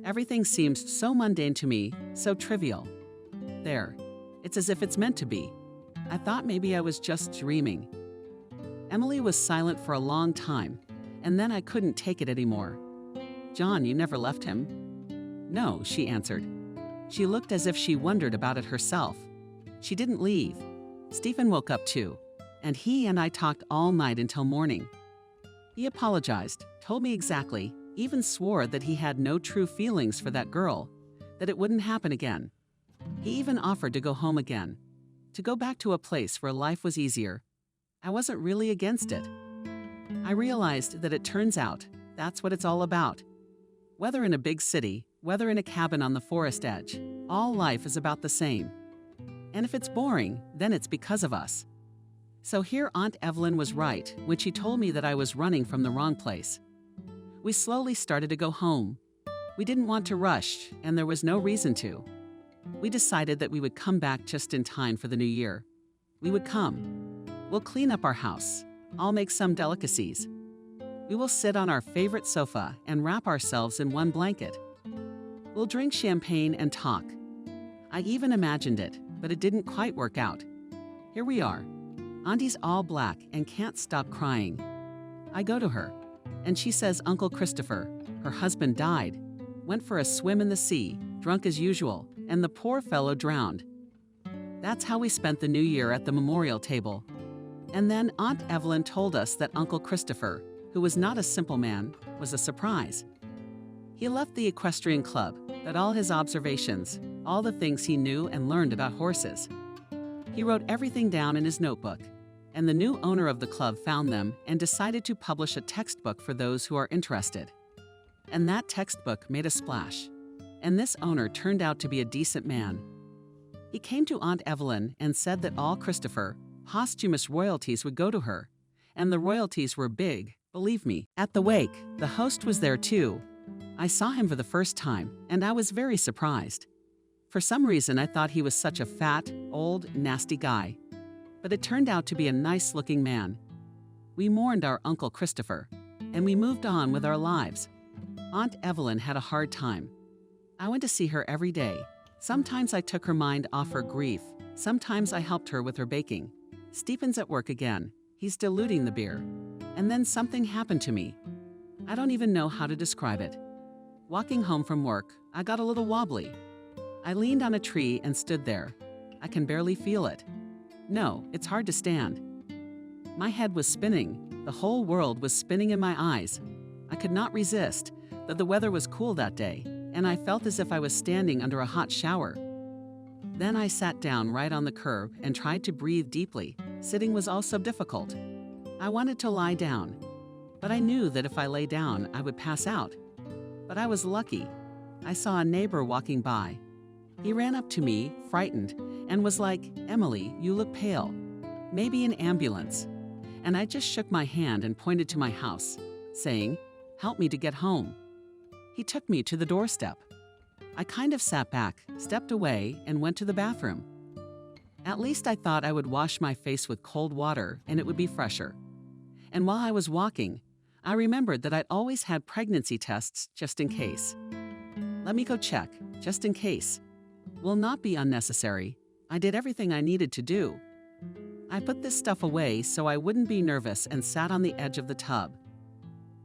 Everything seemed so mundane to me, so trivial. There, it's as if it's meant to be. I thought maybe I was just dreaming. Emily was silent for a long time, and then I couldn't take it anymore. John, you never left him? No, she answered. She looked as if she wondered about it herself. She didn't leave. Stephen woke up too, and he and I talked all night until morning. He apologized, told me exactly, even swore that he had no true feelings for that girl, that it wouldn't happen again. He even offered to go home again, to go back to a place where life was easier. I wasn't really against it. I realized that it turns out that's what it's all about. Whether in a big city, whether in a cabin on the forest edge, all life is about the same. And if it's boring, then it's because of us. So here Aunt Evelyn was right when she told me that I was running from the wrong place. We slowly started to go home. We didn't want to rush, and there was no reason to. We decided that we would come back just in time for the new year. We would come. We'll clean up our house. I'll make some delicacies. We will sit on our favorite sofa and wrap ourselves in one blanket. We'll drink champagne and talk. I even imagined it, but it didn't quite work out. Here we are. Auntie's all black and can't stop crying. I go to her, and she says Uncle Christopher, her husband, died, went for a swim in the sea, drunk as usual, and the poor fellow drowned. That's how we spent the new year at the memorial table. And then Aunt Evelyn told us that Uncle Christopher, who was not a simple man, was a surprise. He left the equestrian club, but all his observations, all the things he knew and learned about horses. He wrote everything down in his notebook, and the new owner of the club found them and decided to publish a textbook for those who are interested. And that textbook made a splash, and this owner turned out to be a decent man. He came to Aunt Evelyn and said that all Christopher, posthumous royalties would go to her, and the royalties were big, believe me. At the wake, the host was there too. I saw him for the first time, and I was very surprised. For some reason, I thought he was such a fat, old, nasty guy. But it turned out to be a nice-looking man. We mourned our Uncle Christopher, and we moved on with our lives. Aunt Evelyn had a hard time. I went to see her every day. Sometimes I took her mind off her grief. Sometimes I helped her with her baking. Stephen's at work again. He's diluting the beer. And then something happened to me. I don't even know how to describe it. Walking home from work, I got a little wobbly. I leaned on a tree and stood there. I can barely feel it. No, it's hard to stand. My head was spinning. The whole world was spinning in my eyes. I could not resist, though the weather was cool that day, and I felt as if I was standing under a hot shower. Then I sat down right on the curb and tried to breathe deeply. Sitting was also difficult. I wanted to lie down, but I knew that if I lay down, I would pass out. But I was lucky. I saw a neighbor walking by. He ran up to me, frightened, and was like, "Emily, you look pale. Maybe an ambulance." And I just shook my hand and pointed to my house, saying, "Help me to get home." He took me to the doorstep. I kind of sat back, stepped away, and went to the bathroom. At least I thought I would wash my face with cold water and it would be fresher. And while I was walking, I remembered that I'd always had pregnancy tests just in case. Let me go check, just in case. Will not be unnecessary. I did everything I needed to do. I put this stuff away so I wouldn't be nervous and sat on the edge of the tub.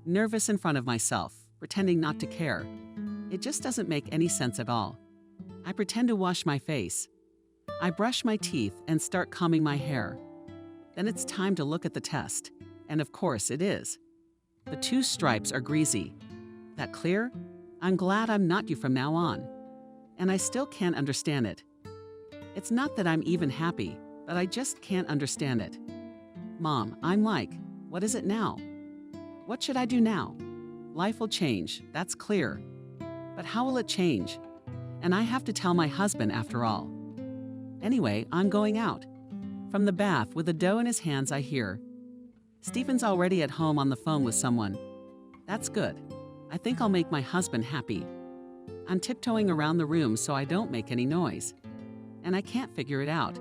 Nervous in front of myself, pretending not to care. It just doesn't make any sense at all. I pretend to wash my face. I brush my teeth and start combing my hair. Then it's time to look at the test. And of course it is. The 2 stripes are greasy. That clear? I'm glad I'm not you from now on. And I still can't understand it. It's not that I'm even happy, but I just can't understand it. Mom, I'm like, what is it now? What should I do now? Life will change, that's clear. But how will it change? And I have to tell my husband after all. Anyway, I'm going out. From the bath with the dough in his hands, I hear, "Stephen's already at home on the phone with someone." That's good. I think I'll make my husband happy. I'm tiptoeing around the room so I don't make any noise. And I can't figure it out,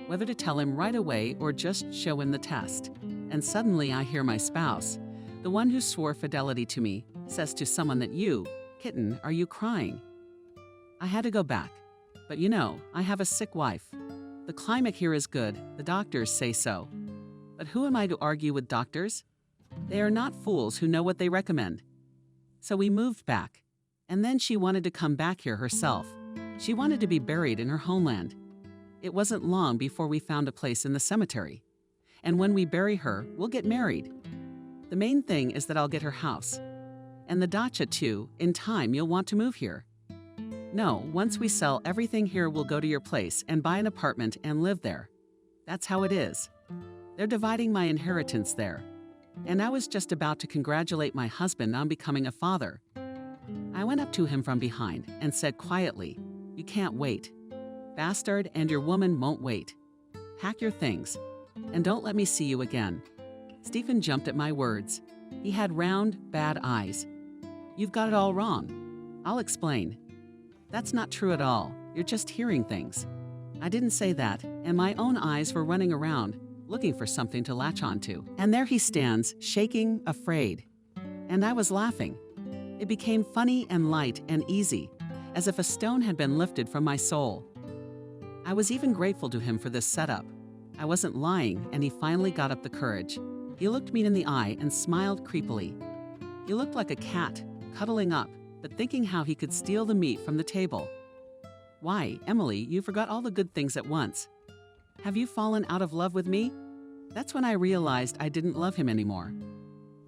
whether to tell him right away or just show him the test. And suddenly I hear my spouse, the one who swore fidelity to me, says to someone that you, "Kitten, are you crying?" I had to go back. But you know, I have a sick wife. The climate here is good, the doctors say so. But who am I to argue with doctors? They are not fools who know what they recommend. So we moved back. And then she wanted to come back here herself. She wanted to be buried in her homeland. It wasn't long before we found a place in the cemetery. And when we bury her, we'll get married. The main thing is that I'll get her house. And the dacha too. In time, you'll want to move here. No, once we sell everything here, we'll go to your place and buy an apartment and live there. That's how it is. They're dividing my inheritance there. And I was just about to congratulate my husband on becoming a father. I went up to him from behind and said quietly, "You can't wait. Bastard, and your woman won't wait. Pack your things, and don't let me see you again." Stephen jumped at my words. He had round, bad eyes. "You've got it all wrong. I'll explain." "That's not true at all. You're just hearing things." I didn't say that, and my own eyes were running around, looking for something to latch onto. And there he stands, shaking, afraid. And I was laughing. It became funny and light and easy, as if a stone had been lifted from my soul. I was even grateful to him for this setup. I wasn't lying, and he finally got up the courage. He looked me in the eye and smiled creepily. He looked like a cat, cuddling up, but thinking how he could steal the meat from the table. "Why, Emily, you forgot all the good things at once. Have you fallen out of love with me?" That's when I realized I didn't love him anymore.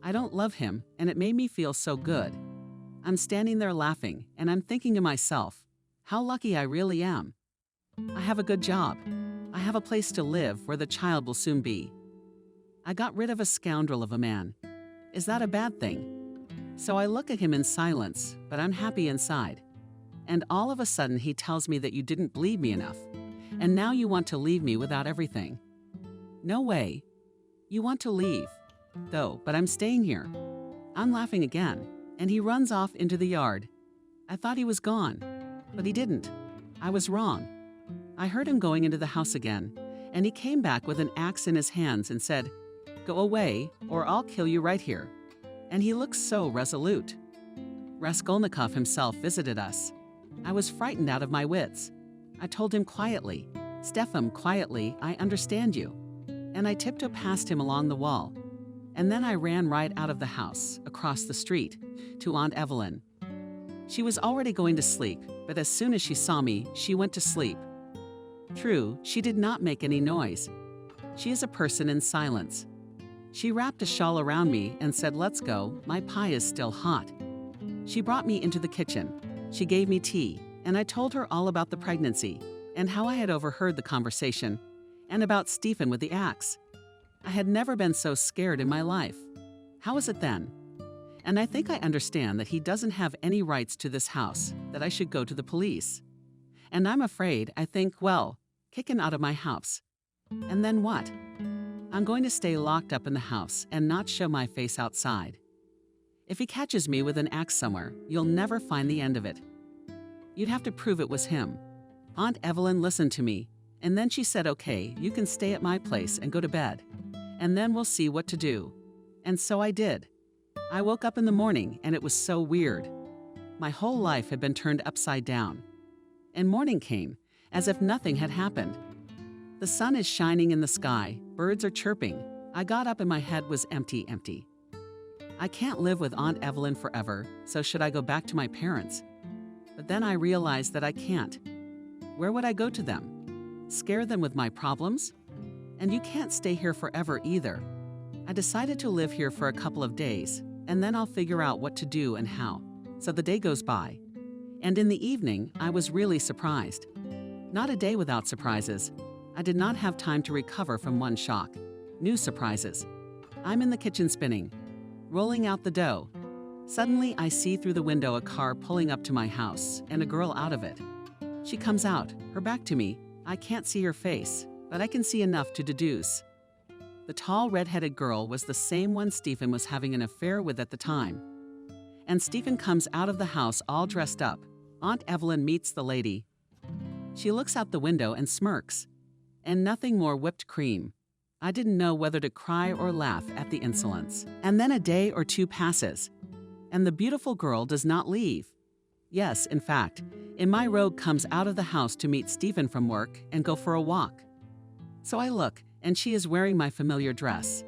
I don't love him, and it made me feel so good. I'm standing there laughing, and I'm thinking to myself, how lucky I really am. I have a good job. I have a place to live where the child will soon be. I got rid of a scoundrel of a man. Is that a bad thing? So I look at him in silence, but I'm happy inside. And all of a sudden he tells me that you didn't believe me enough, and now you want to leave me without everything. No way. You want to leave, though, but I'm staying here. I'm laughing again, and he runs off into the yard. I thought he was gone, but he didn't. I was wrong. I heard him going into the house again, and he came back with an axe in his hands and said, "Go away, or I'll kill you right here." And he looked so resolute. Raskolnikov himself visited us. I was frightened out of my wits. I told him quietly, "Stefan, quietly, I understand you." And I tiptoed past him along the wall. And then I ran right out of the house, across the street, to Aunt Evelyn. She was already going to sleep, but as soon as she saw me, she went to sleep. True, she did not make any noise. She is a person in silence. She wrapped a shawl around me and said, "Let's go, my pie is still hot." She brought me into the kitchen. She gave me tea, and I told her all about the pregnancy, and how I had overheard the conversation, and about Stephen with the axe. I had never been so scared in my life. How is it then? And I think I understand that he doesn't have any rights to this house, that I should go to the police. And I'm afraid, I think, well, kick him out of my house. And then what? I'm going to stay locked up in the house and not show my face outside. If he catches me with an axe somewhere, you'll never find the end of it. You'd have to prove it was him. Aunt Evelyn listened to me, and then she said, "Okay, you can stay at my place and go to bed, and then we'll see what to do." And so I did. I woke up in the morning, and it was so weird. My whole life had been turned upside down. And morning came, as if nothing had happened. The sun is shining in the sky, birds are chirping. I got up and my head was empty. I can't live with Aunt Evelyn forever, so should I go back to my parents? But then I realized that I can't. Where would I go to them? Scare them with my problems? And you can't stay here forever either. I decided to live here for a couple of days, and then I'll figure out what to do and how. So the day goes by. And in the evening, I was really surprised. Not a day without surprises. I did not have time to recover from one shock. New surprises. I'm in the kitchen spinning, rolling out the dough. Suddenly, I see through the window a car pulling up to my house and a girl out of it. She comes out, her back to me. I can't see her face, but I can see enough to deduce. The tall, red-headed girl was the same one Stephen was having an affair with at the time. And Stephen comes out of the house all dressed up. Aunt Evelyn meets the lady. She looks out the window and smirks. And nothing more whipped cream. I didn't know whether to cry or laugh at the insolence. And then a day or two passes, and the beautiful girl does not leave. Yes, in fact, in my robe comes out of the house to meet Stephen from work and go for a walk. So I look, and she is wearing my familiar dress.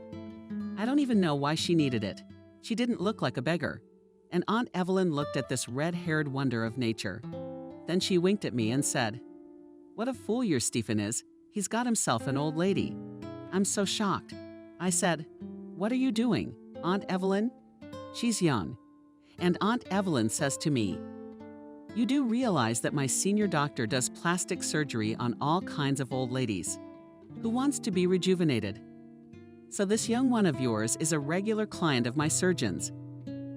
I don't even know why she needed it. She didn't look like a beggar. And Aunt Evelyn looked at this red-haired wonder of nature. Then she winked at me and said, "What a fool your Stephen is. He's got himself an old lady." I'm so shocked. I said, "What are you doing, Aunt Evelyn?" She's young. And Aunt Evelyn says to me, "You do realize that my senior doctor does plastic surgery on all kinds of old ladies who wants to be rejuvenated. So this young one of yours is a regular client of my surgeon's.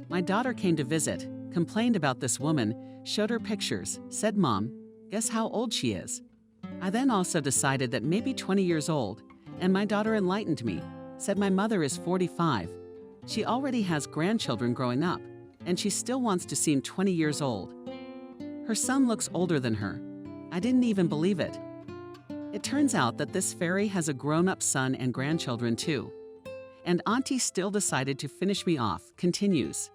My daughter came to visit, complained about this woman, showed her pictures, said, 'Mom, guess how old she is?' I then also decided that maybe 20 years old, and my daughter enlightened me, said my mother is 45. She already has grandchildren growing up, and she still wants to seem 20 years old. Her son looks older than her. I didn't even believe it. It turns out that this fairy has a grown-up son and grandchildren too. And Auntie still decided to finish me off, continues.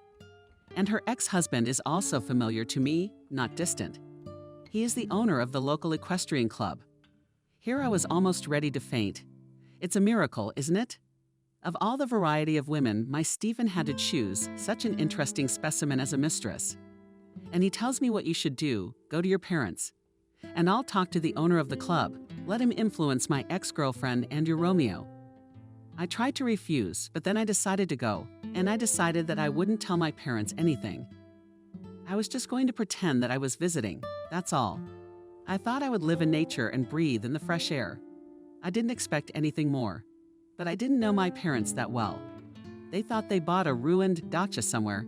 And her ex-husband is also familiar to me, not distant. He is the owner of the local equestrian club. Here I was almost ready to faint. It's a miracle, isn't it? Of all the variety of women, my Stephen had to choose such an interesting specimen as a mistress. And he tells me what you should do, go to your parents. And I'll talk to the owner of the club, let him influence my ex-girlfriend and your Romeo. I tried to refuse, but then I decided to go, and I decided that I wouldn't tell my parents anything. I was just going to pretend that I was visiting, that's all. I thought I would live in nature and breathe in the fresh air. I didn't expect anything more, but I didn't know my parents that well. They thought they bought a ruined dacha somewhere.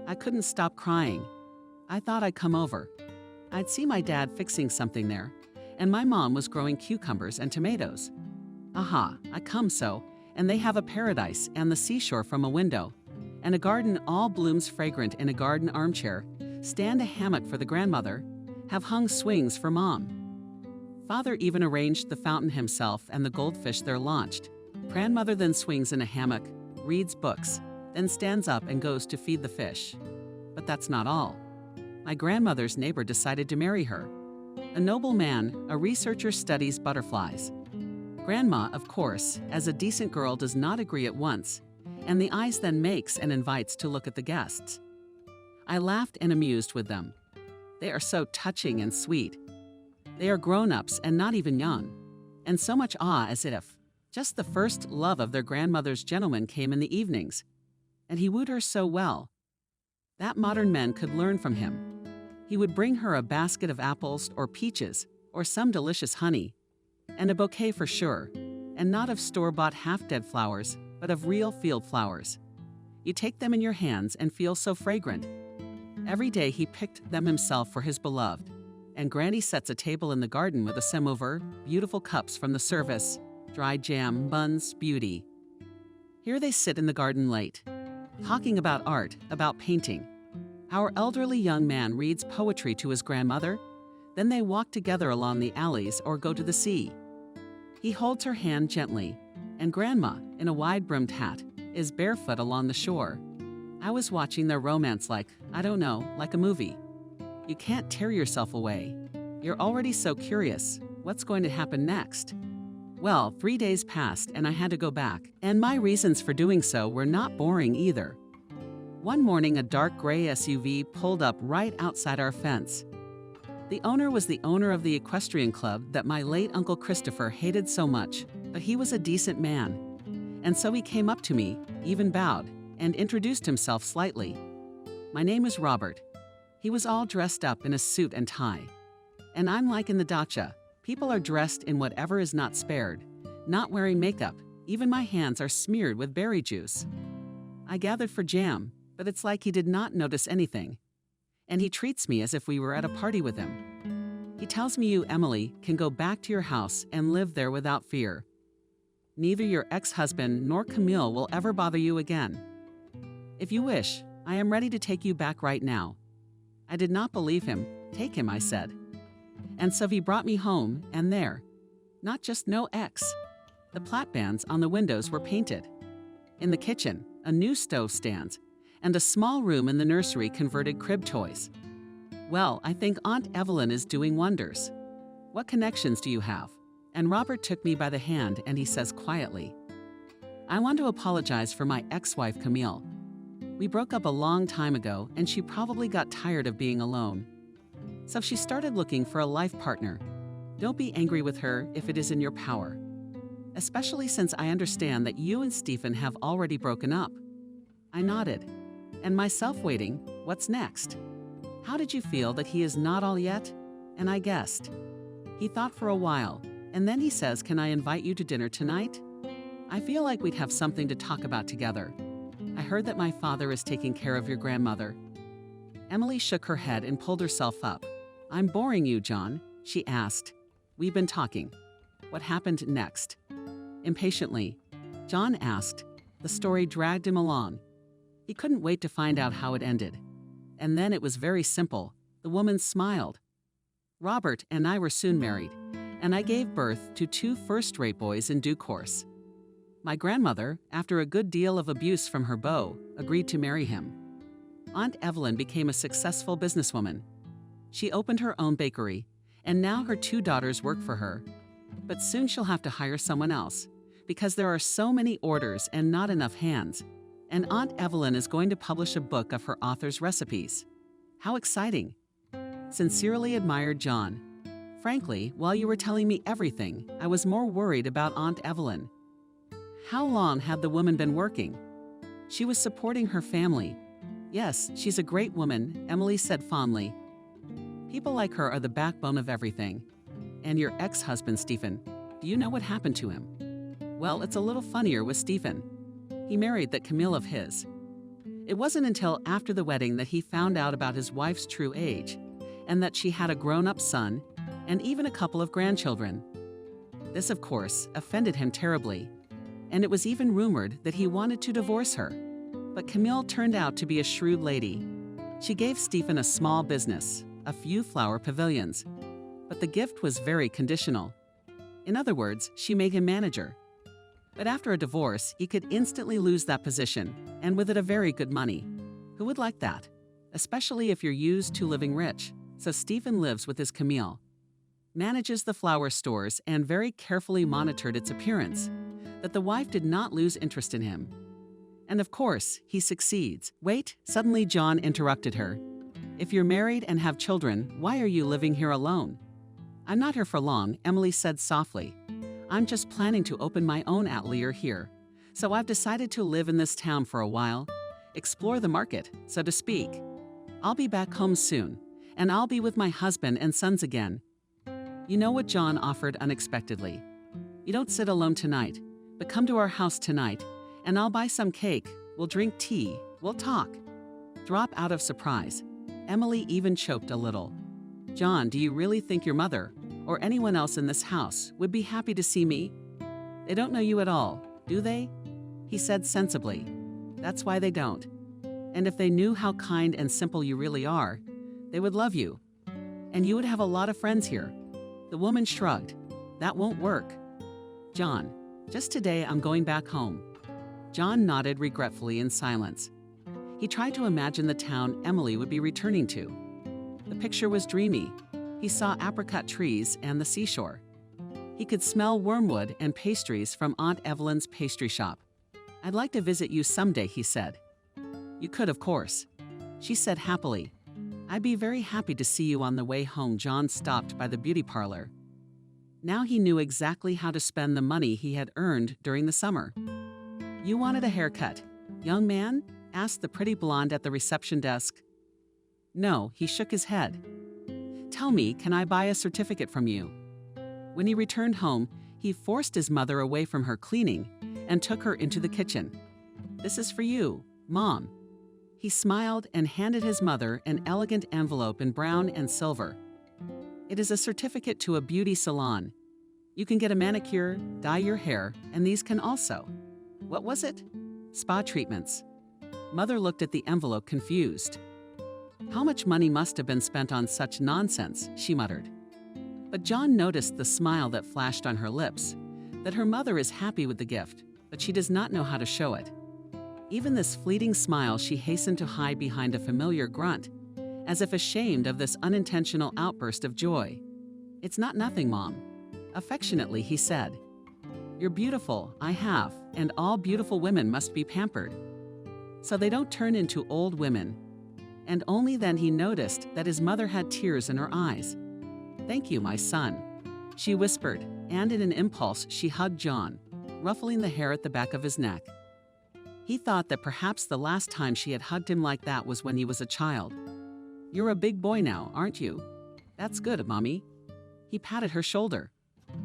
I couldn't stop crying. I thought I'd come over. I'd see my dad fixing something there, and my mom was growing cucumbers and tomatoes. Aha, I come so, and they have a paradise and the seashore from a window, and a garden all blooms fragrant in a garden armchair, stand a hammock for the grandmother, have hung swings for Mom. Father even arranged the fountain himself and the goldfish they're launched. Grandmother then swings in a hammock, reads books, then stands up and goes to feed the fish. But that's not all. My grandmother's neighbor decided to marry her. A noble man, a researcher, studies butterflies. Grandma, of course, as a decent girl, does not agree at once, and the eyes then makes and invites to look at the guests. I laughed and amused with them. They are so touching and sweet. They are grown-ups and not even young, and so much awe as if just the first love of their grandmother's gentleman came in the evenings, and he wooed her so well. That modern men could learn from him. He would bring her a basket of apples or peaches or some delicious honey, and a bouquet for sure, and not of store-bought half-dead flowers, but of real field flowers. You take them in your hands and feel so fragrant. Every day he picked them himself for his beloved, and Granny sets a table in the garden with a samovar, beautiful cups from the service, dried jam, buns, beauty. Here they sit in the garden late, talking about art, about painting. Our elderly young man reads poetry to his grandmother, then they walk together along the alleys or go to the sea. He holds her hand gently, and Grandma, in a wide-brimmed hat, is barefoot along the shore. I was watching their romance like a movie. You can't tear yourself away. You're already so curious. What's going to happen next? Well, 3 days passed and I had to go back, and my reasons for doing so were not boring either. One morning, a dark gray SUV pulled up right outside our fence. The owner was the owner of the equestrian club that my late Uncle Christopher hated so much, but he was a decent man. And so he came up to me, even bowed, and introduced himself slightly. My name is Robert. He was all dressed up in a suit and tie. And I'm like in the dacha. People are dressed in whatever is not spared, not wearing makeup. Even my hands are smeared with berry juice. I gathered for jam, but it's like he did not notice anything. And he treats me as if we were at a party with him. He tells me you, Emily, can go back to your house and live there without fear. Neither your ex-husband nor Camille will ever bother you again. If you wish, I am ready to take you back right now. I did not believe him. Take him, I said. And so he brought me home, and there, not just no ex. The plate-bands on the windows were painted. In the kitchen, a new stove stands, and a small room in the nursery converted crib toys. Well, I think Aunt Evelyn is doing wonders. What connections do you have? And Robert took me by the hand and he says quietly, I want to apologize for my ex-wife Camille. We broke up a long time ago and she probably got tired of being alone. So she started looking for a life partner. Don't be angry with her if it is in your power. Especially since I understand that you and Stephen have already broken up. I nodded. And myself waiting, what's next? How did you feel that he is not all yet? And I guessed. He thought for a while, and then he says, can I invite you to dinner tonight? I feel like we'd have something to talk about together. I heard that my father is taking care of your grandmother. Emily shook her head and pulled herself up. I'm boring you, John, she asked. We've been talking. What happened next? Impatiently, John asked. The story dragged him along. He couldn't wait to find out how it ended. And then it was very simple. The woman smiled. Robert and I were soon married, and I gave birth to 2 first-rate boys in due course. My grandmother, after a good deal of abuse from her beau, agreed to marry him. Aunt Evelyn became a successful businesswoman. She opened her own bakery, and now her 2 daughters work for her. But soon she'll have to hire someone else, because there are so many orders and not enough hands. And Aunt Evelyn is going to publish a book of her author's recipes. How exciting! Sincerely admired, John. Frankly, while you were telling me everything, I was more worried about Aunt Evelyn. How long had the woman been working? She was supporting her family. Yes, she's a great woman, Emily said fondly. People like her are the backbone of everything. And your ex-husband, Stephen, do you know what happened to him? Well, it's a little funnier with Stephen. He married that Camille of his. It wasn't until after the wedding that he found out about his wife's true age, and that she had a grown-up son, and even a couple of grandchildren. This, of course, offended him terribly, and it was even rumored that he wanted to divorce her. But Camille turned out to be a shrewd lady. She gave Stephen a small business, a few flower pavilions. But the gift was very conditional. In other words, she made him manager. But after a divorce, he could instantly lose that position, and with it a very good money. Who would like that? Especially if you're used to living rich. So Stephen lives with his Camille, manages the flower stores, and very carefully monitored its appearance, that the wife did not lose interest in him. And of course, he succeeds. Wait, suddenly John interrupted her. If you're married and have children, why are you living here alone? I'm not here for long, Emily said softly. I'm just planning to open my own atelier here. So I've decided to live in this town for a while, explore the market, so to speak. I'll be back home soon, and I'll be with my husband and sons again. You know what John offered unexpectedly? You don't sit alone tonight, but come to our house tonight, and I'll buy some cake, we'll drink tea, we'll talk. Drop out of surprise. Emily even choked a little. John, do you really think your mother, or anyone else in this house, would be happy to see me? They don't know you at all, do they? He said sensibly. That's why they don't. And if they knew how kind and simple you really are, they would love you. And you would have a lot of friends here. The woman shrugged. That won't work. John, just today I'm going back home. John nodded regretfully in silence. He tried to imagine the town Emily would be returning to. The picture was dreamy. He saw apricot trees and the seashore. He could smell wormwood and pastries from Aunt Evelyn's pastry shop. I'd like to visit you someday, he said. You could, of course. She said happily. I'd be very happy to see you on the way home. John stopped by the beauty parlor. Now he knew exactly how to spend the money he had earned during the summer. You wanted a haircut, young man? Asked the pretty blonde at the reception desk. No, he shook his head. Tell me, can I buy a certificate from you? When he returned home, he forced his mother away from her cleaning and took her into the kitchen. This is for you, Mom. He smiled and handed his mother an elegant envelope in brown and silver. It is a certificate to a beauty salon. You can get a manicure, dye your hair, and these can also. What was it? Spa treatments. Mother looked at the envelope confused. How much money must have been spent on such nonsense, she muttered. But John noticed the smile that flashed on her lips, that her mother is happy with the gift, but she does not know how to show it. Even this fleeting smile she hastened to hide behind a familiar grunt, as if ashamed of this unintentional outburst of joy. It's not nothing, Mom. Affectionately, he said. You're beautiful, I have, and all beautiful women must be pampered, so they don't turn into old women. And only then he noticed that his mother had tears in her eyes. Thank you, my son, she whispered, and in an impulse she hugged John, ruffling the hair at the back of his neck. He thought that perhaps the last time she had hugged him like that was when he was a child. You're a big boy now, aren't you? That's good, Mommy. He patted her shoulder.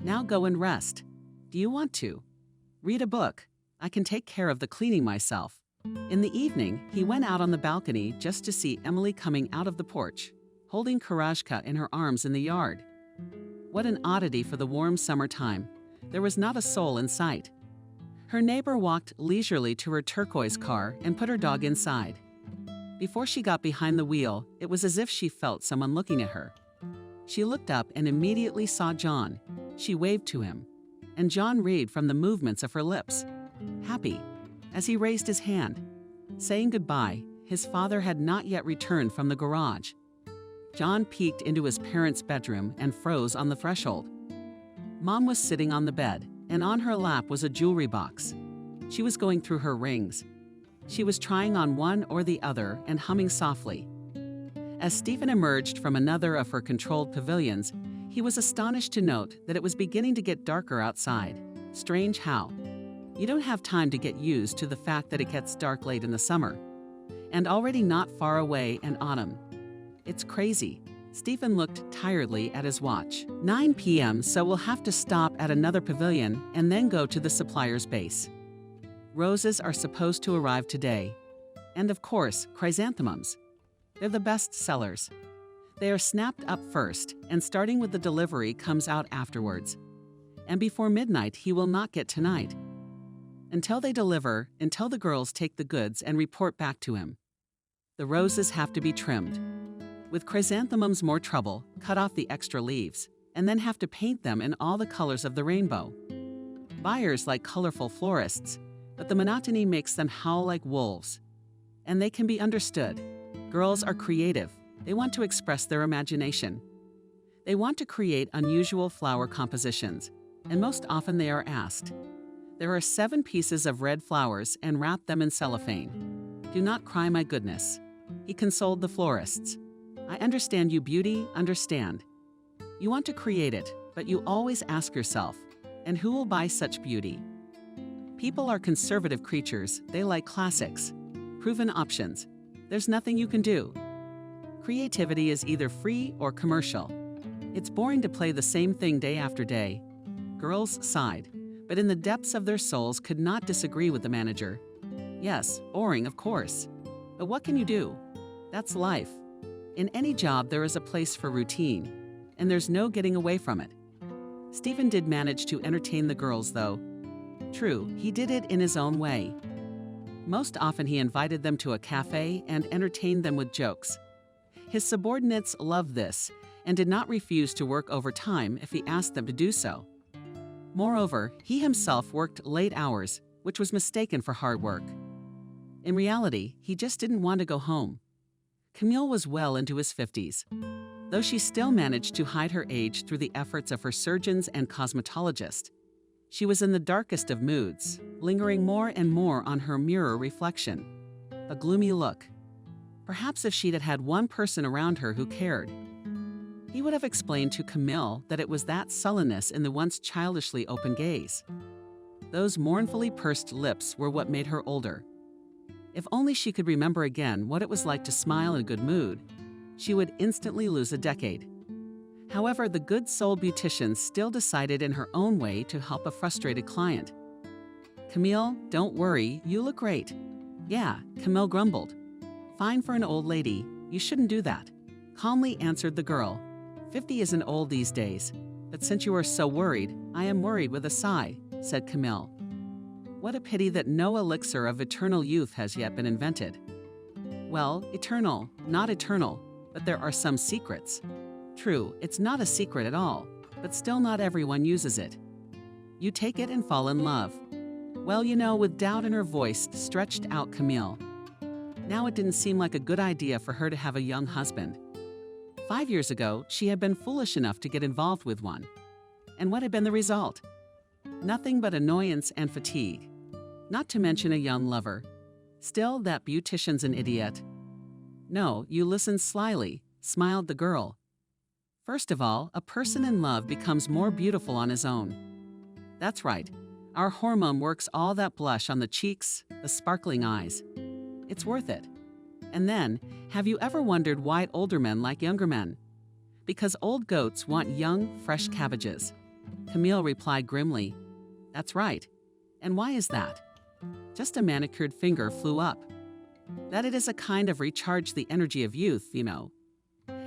Now go and rest. Do you want to? Read a book. I can take care of the cleaning myself. In the evening, he went out on the balcony just to see Emily coming out of the porch, holding Karashka in her arms in the yard. What an oddity for the warm summertime. There was not a soul in sight. Her neighbor walked leisurely to her turquoise car and put her dog inside. Before she got behind the wheel, it was as if she felt someone looking at her. She looked up and immediately saw John. She waved to him, and John read from the movements of her lips. Happy. As he raised his hand, saying goodbye, his father had not yet returned from the garage. John peeked into his parents' bedroom and froze on the threshold. Mom was sitting on the bed, and on her lap was a jewelry box. She was going through her rings. She was trying on one or the other and humming softly. As Stephen emerged from another of her controlled pavilions, he was astonished to note that it was beginning to get darker outside. Strange how. You don't have time to get used to the fact that it gets dark late in the summer, and already not far away in autumn. It's crazy. Stephen looked tiredly at his watch. 9 p.m., so we'll have to stop at another pavilion and then go to the supplier's base. Roses are supposed to arrive today. And of course, chrysanthemums. They're the best sellers. They are snapped up first, and starting with the delivery comes out afterwards. And before midnight, he will not get tonight. Until they deliver, until the girls take the goods and report back to him. The roses have to be trimmed. With chrysanthemums, more trouble. Cut off the extra leaves, and then have to paint them in all the colors of the rainbow. Buyers like colorful florists, but the monotony makes them howl like wolves. And they can be understood. Girls are creative. They want to express their imagination. They want to create unusual flower compositions, and most often they are asked. There are 7 pieces of red flowers and wrap them in cellophane. Do not cry, my goodness. He consoled the florists. I understand you, beauty, understand. You want to create it, but you always ask yourself, and who will buy such beauty? People are conservative creatures. They like classics, proven options. There's nothing you can do. Creativity is either free or commercial. It's boring to play the same thing day after day. Girls sighed, but in the depths of their souls could not disagree with the manager. Yes, boring, of course. But what can you do? That's life. In any job, there is a place for routine, and there's no getting away from it. Stephen did manage to entertain the girls, though. True, he did it in his own way. Most often he invited them to a cafe and entertained them with jokes. His subordinates loved this and did not refuse to work overtime if he asked them to do so. Moreover, he himself worked late hours, which was mistaken for hard work. In reality, he just didn't want to go home. Camille was well into his 50s. Though she still managed to hide her age through the efforts of her surgeons and cosmetologists, she was in the darkest of moods, lingering more and more on her mirror reflection. A gloomy look. Perhaps if she'd had one person around her who cared. He would have explained to Camille that it was that sullenness in the once childishly open gaze. Those mournfully pursed lips were what made her older. If only she could remember again what it was like to smile in a good mood, she would instantly lose a decade. However, the good-souled beautician still decided in her own way to help a frustrated client. Camille, don't worry, you look great. Yeah, Camille grumbled. Fine for an old lady, you shouldn't do that. Calmly answered the girl. 50 isn't old these days, but since you are so worried, I am worried with a sigh, said Camille. What a pity that no elixir of eternal youth has yet been invented. Well, eternal, not eternal, but there are some secrets. True, it's not a secret at all, but still not everyone uses it. You take it and fall in love. Well, you know, with doubt in her voice, stretched out Camille. Now it didn't seem like a good idea for her to have a young husband. 5 years ago, she had been foolish enough to get involved with one. And what had been the result? Nothing but annoyance and fatigue. Not to mention a young lover. Still, that beautician's an idiot. No, you listen slyly, smiled the girl. First of all, a person in love becomes more beautiful on his own. That's right. Our hormone works all that blush on the cheeks, the sparkling eyes. It's worth it. And then, have you ever wondered why older men like younger men? Because old goats want young, fresh cabbages. Camille replied grimly. That's right. And why is that? Just a manicured finger flew up. That it is a kind of recharge the energy of youth, you know.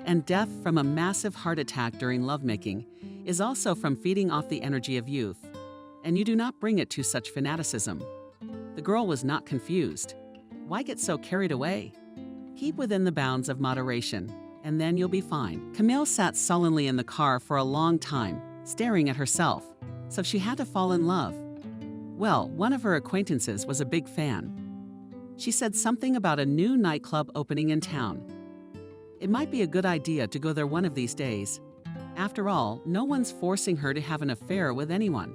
And death from a massive heart attack during lovemaking is also from feeding off the energy of youth. And you do not bring it to such fanaticism. The girl was not confused. Why get so carried away? Keep within the bounds of moderation, and then you'll be fine. Camille sat sullenly in the car for a long time, staring at herself, so she had to fall in love. Well, one of her acquaintances was a big fan. She said something about a new nightclub opening in town. It might be a good idea to go there one of these days. After all, no one's forcing her to have an affair with anyone.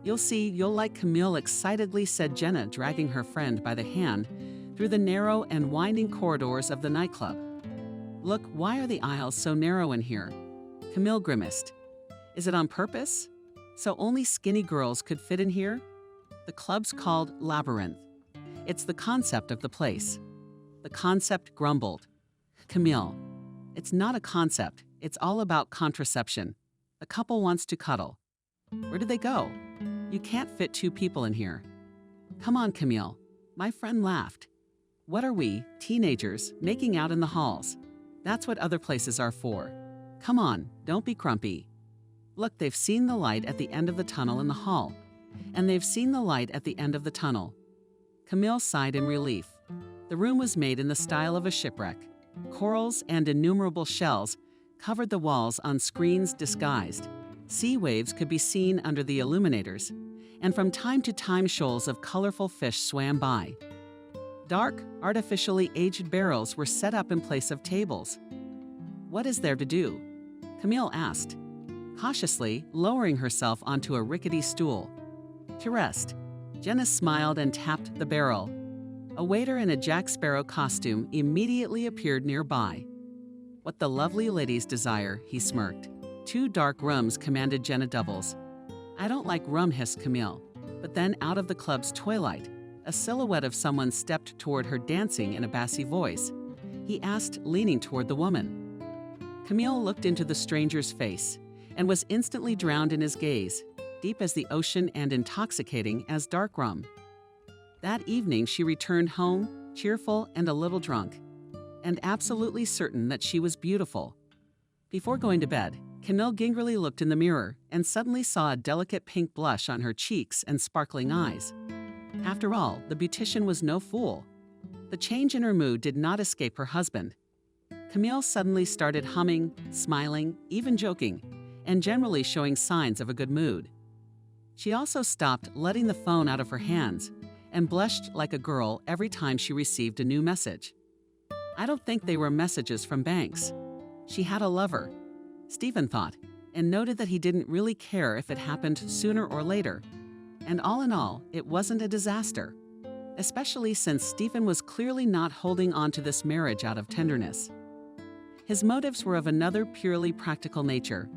You'll see, you'll like Camille, excitedly said Jenna, dragging her friend by the hand through the narrow and winding corridors of the nightclub. Look, why are the aisles so narrow in here? Camille grimaced. Is it on purpose? So only skinny girls could fit in here? The club's called Labyrinth. It's the concept of the place. The concept grumbled. Camille, it's not a concept. It's all about contraception. The couple wants to cuddle. Where do they go? You can't fit 2 people in here. Come on, Camille. My friend laughed. What are we, teenagers, making out in the halls? That's what other places are for. Come on, don't be grumpy. Look, they've seen the light at the end of the tunnel in the hall. And they've seen the light at the end of the tunnel. Camille sighed in relief. The room was made in the style of a shipwreck. Corals and innumerable shells covered the walls on screens disguised. Sea waves could be seen under the illuminators, and from time to time shoals of colorful fish swam by. Dark, artificially aged barrels were set up in place of tables. "What is there to do?" Camille asked, cautiously lowering herself onto a rickety stool. "To rest." Jenna smiled and tapped the barrel. A waiter in a Jack Sparrow costume immediately appeared nearby. "What the lovely ladies desire," he smirked. 2 dark rums commanded Jenna doubles. "I don't like rum," hissed Camille. But then out of the club's twilight, a silhouette of someone stepped toward her, dancing in a bassy voice. He asked, leaning toward the woman. Camille looked into the stranger's face and was instantly drowned in his gaze, deep as the ocean and intoxicating as dark rum. That evening she returned home, cheerful and a little drunk, and absolutely certain that she was beautiful. Before going to bed, Camille gingerly looked in the mirror and suddenly saw a delicate pink blush on her cheeks and sparkling eyes. After all, the beautician was no fool. The change in her mood did not escape her husband. Camille suddenly started humming, smiling, even joking, and generally showing signs of a good mood. She also stopped letting the phone out of her hands and blushed like a girl every time she received a new message. I don't think they were messages from Banks. She had a lover, Stephen thought, and noted that he didn't really care if it happened sooner or later. And all in all, it wasn't a disaster, especially since Stephen was clearly not holding on to this marriage out of tenderness. His motives were of another purely practical nature.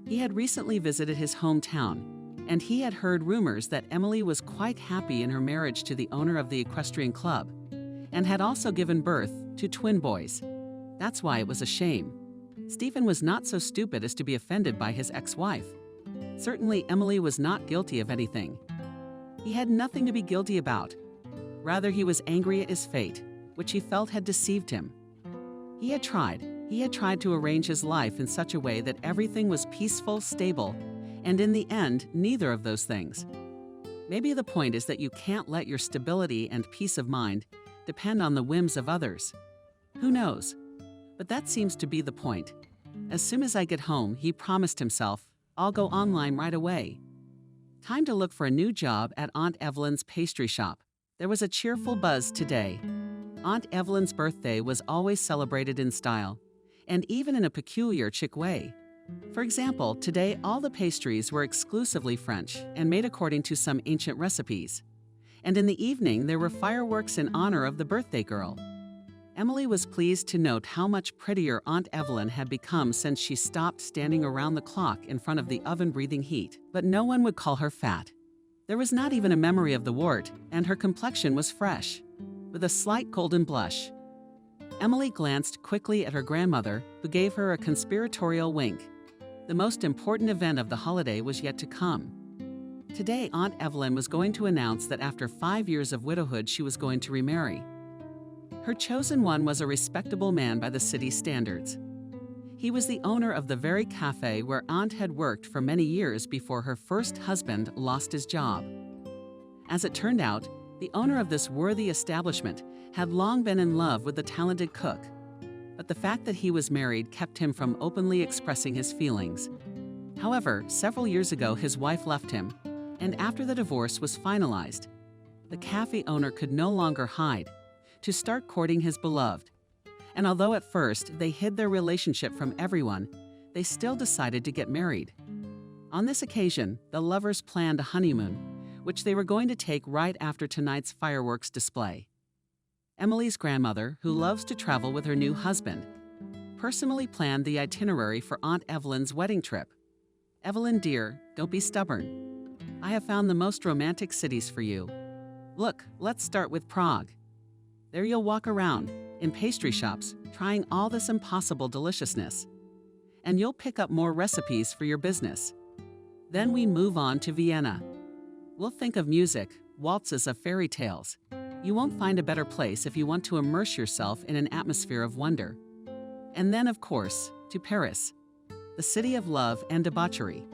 He had recently visited his hometown, and he had heard rumors that Emily was quite happy in her marriage to the owner of the equestrian club, and had also given birth to twin boys. That's why it was a shame. Stephen was not so stupid as to be offended by his ex-wife. Certainly, Emily was not guilty of anything. He had nothing to be guilty about. Rather, he was angry at his fate, which he felt had deceived him. He had tried to arrange his life in such a way that everything was peaceful, stable, and in the end, neither of those things. Maybe the point is that you can't let your stability and peace of mind depend on the whims of others. Who knows? But that seems to be the point. As soon as I get home, he promised himself, I'll go online right away. Time to look for a new job at Aunt Evelyn's pastry shop. There was a cheerful buzz today. Aunt Evelyn's birthday was always celebrated in style, and even in a peculiar chic way. For example, today all the pastries were exclusively French and made according to some ancient recipes. And in the evening there were fireworks in honor of the birthday girl. Emily was pleased to note how much prettier Aunt Evelyn had become since she stopped standing around the clock in front of the oven breathing heat, but no one would call her fat. There was not even a memory of the wart, and her complexion was fresh, with a slight golden blush. Emily glanced quickly at her grandmother, who gave her a conspiratorial wink. The most important event of the holiday was yet to come. Today, Aunt Evelyn was going to announce that after 5 years of widowhood, she was going to remarry. Her chosen one was a respectable man by the city's standards. He was the owner of the very cafe where Aunt had worked for many years before her first husband lost his job. As it turned out, the owner of this worthy establishment had long been in love with the talented cook, but the fact that he was married kept him from openly expressing his feelings. However, several years ago his wife left him, and after the divorce was finalized, the cafe owner could no longer hide to start courting his beloved. And although at first they hid their relationship from everyone, they still decided to get married. On this occasion, the lovers planned a honeymoon, which they were going to take right after tonight's fireworks display. Emily's grandmother, who loves to travel with her new husband, personally planned the itinerary for Aunt Evelyn's wedding trip. "Evelyn, dear, don't be stubborn. I have found the most romantic cities for you. Look, let's start with Prague. There you'll walk around, in pastry shops, trying all this impossible deliciousness. And you'll pick up more recipes for your business. Then we move on to Vienna. We'll think of music, waltzes of fairy tales. You won't find a better place if you want to immerse yourself in an atmosphere of wonder. And then, of course, to Paris, the city of love and debauchery.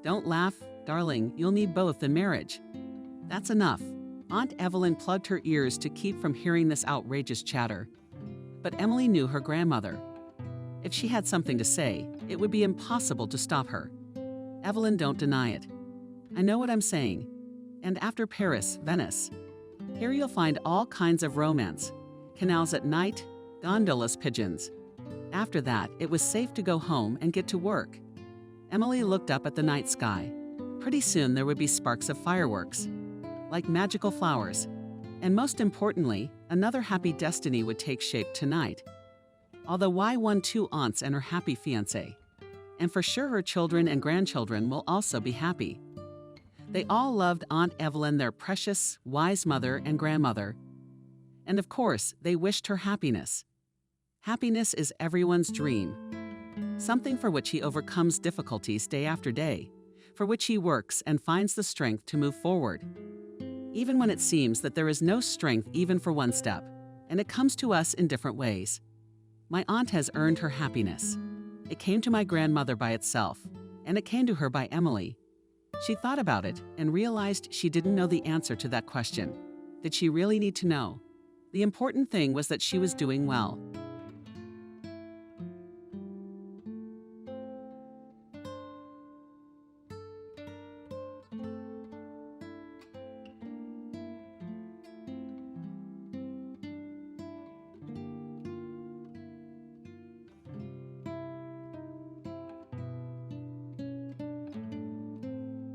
Don't laugh, darling, you'll need both in marriage." That's enough. Aunt Evelyn plugged her ears to keep from hearing this outrageous chatter. But Emily knew her grandmother. If she had something to say, it would be impossible to stop her. Evelyn, don't deny it. I know what I'm saying. And after Paris, Venice. Here you'll find all kinds of romance. Canals at night, gondolas, pigeons. After that, it was safe to go home and get to work. Emily looked up at the night sky. Pretty soon there would be sparks of fireworks, like magical flowers. And most importantly, another happy destiny would take shape tonight. Although why won 2 aunts and her happy fiancé? And for sure her children and grandchildren will also be happy. They all loved Aunt Evelyn, their precious, wise mother and grandmother. And of course, they wished her happiness. Happiness is everyone's dream. Something for which he overcomes difficulties day after day, for which he works and finds the strength to move forward. Even when it seems that there is no strength even for one step, and it comes to us in different ways. My aunt has earned her happiness. It came to my grandmother by itself, and it came to her by Emily. She thought about it and realized she didn't know the answer to that question. Did she really need to know? The important thing was that she was doing well.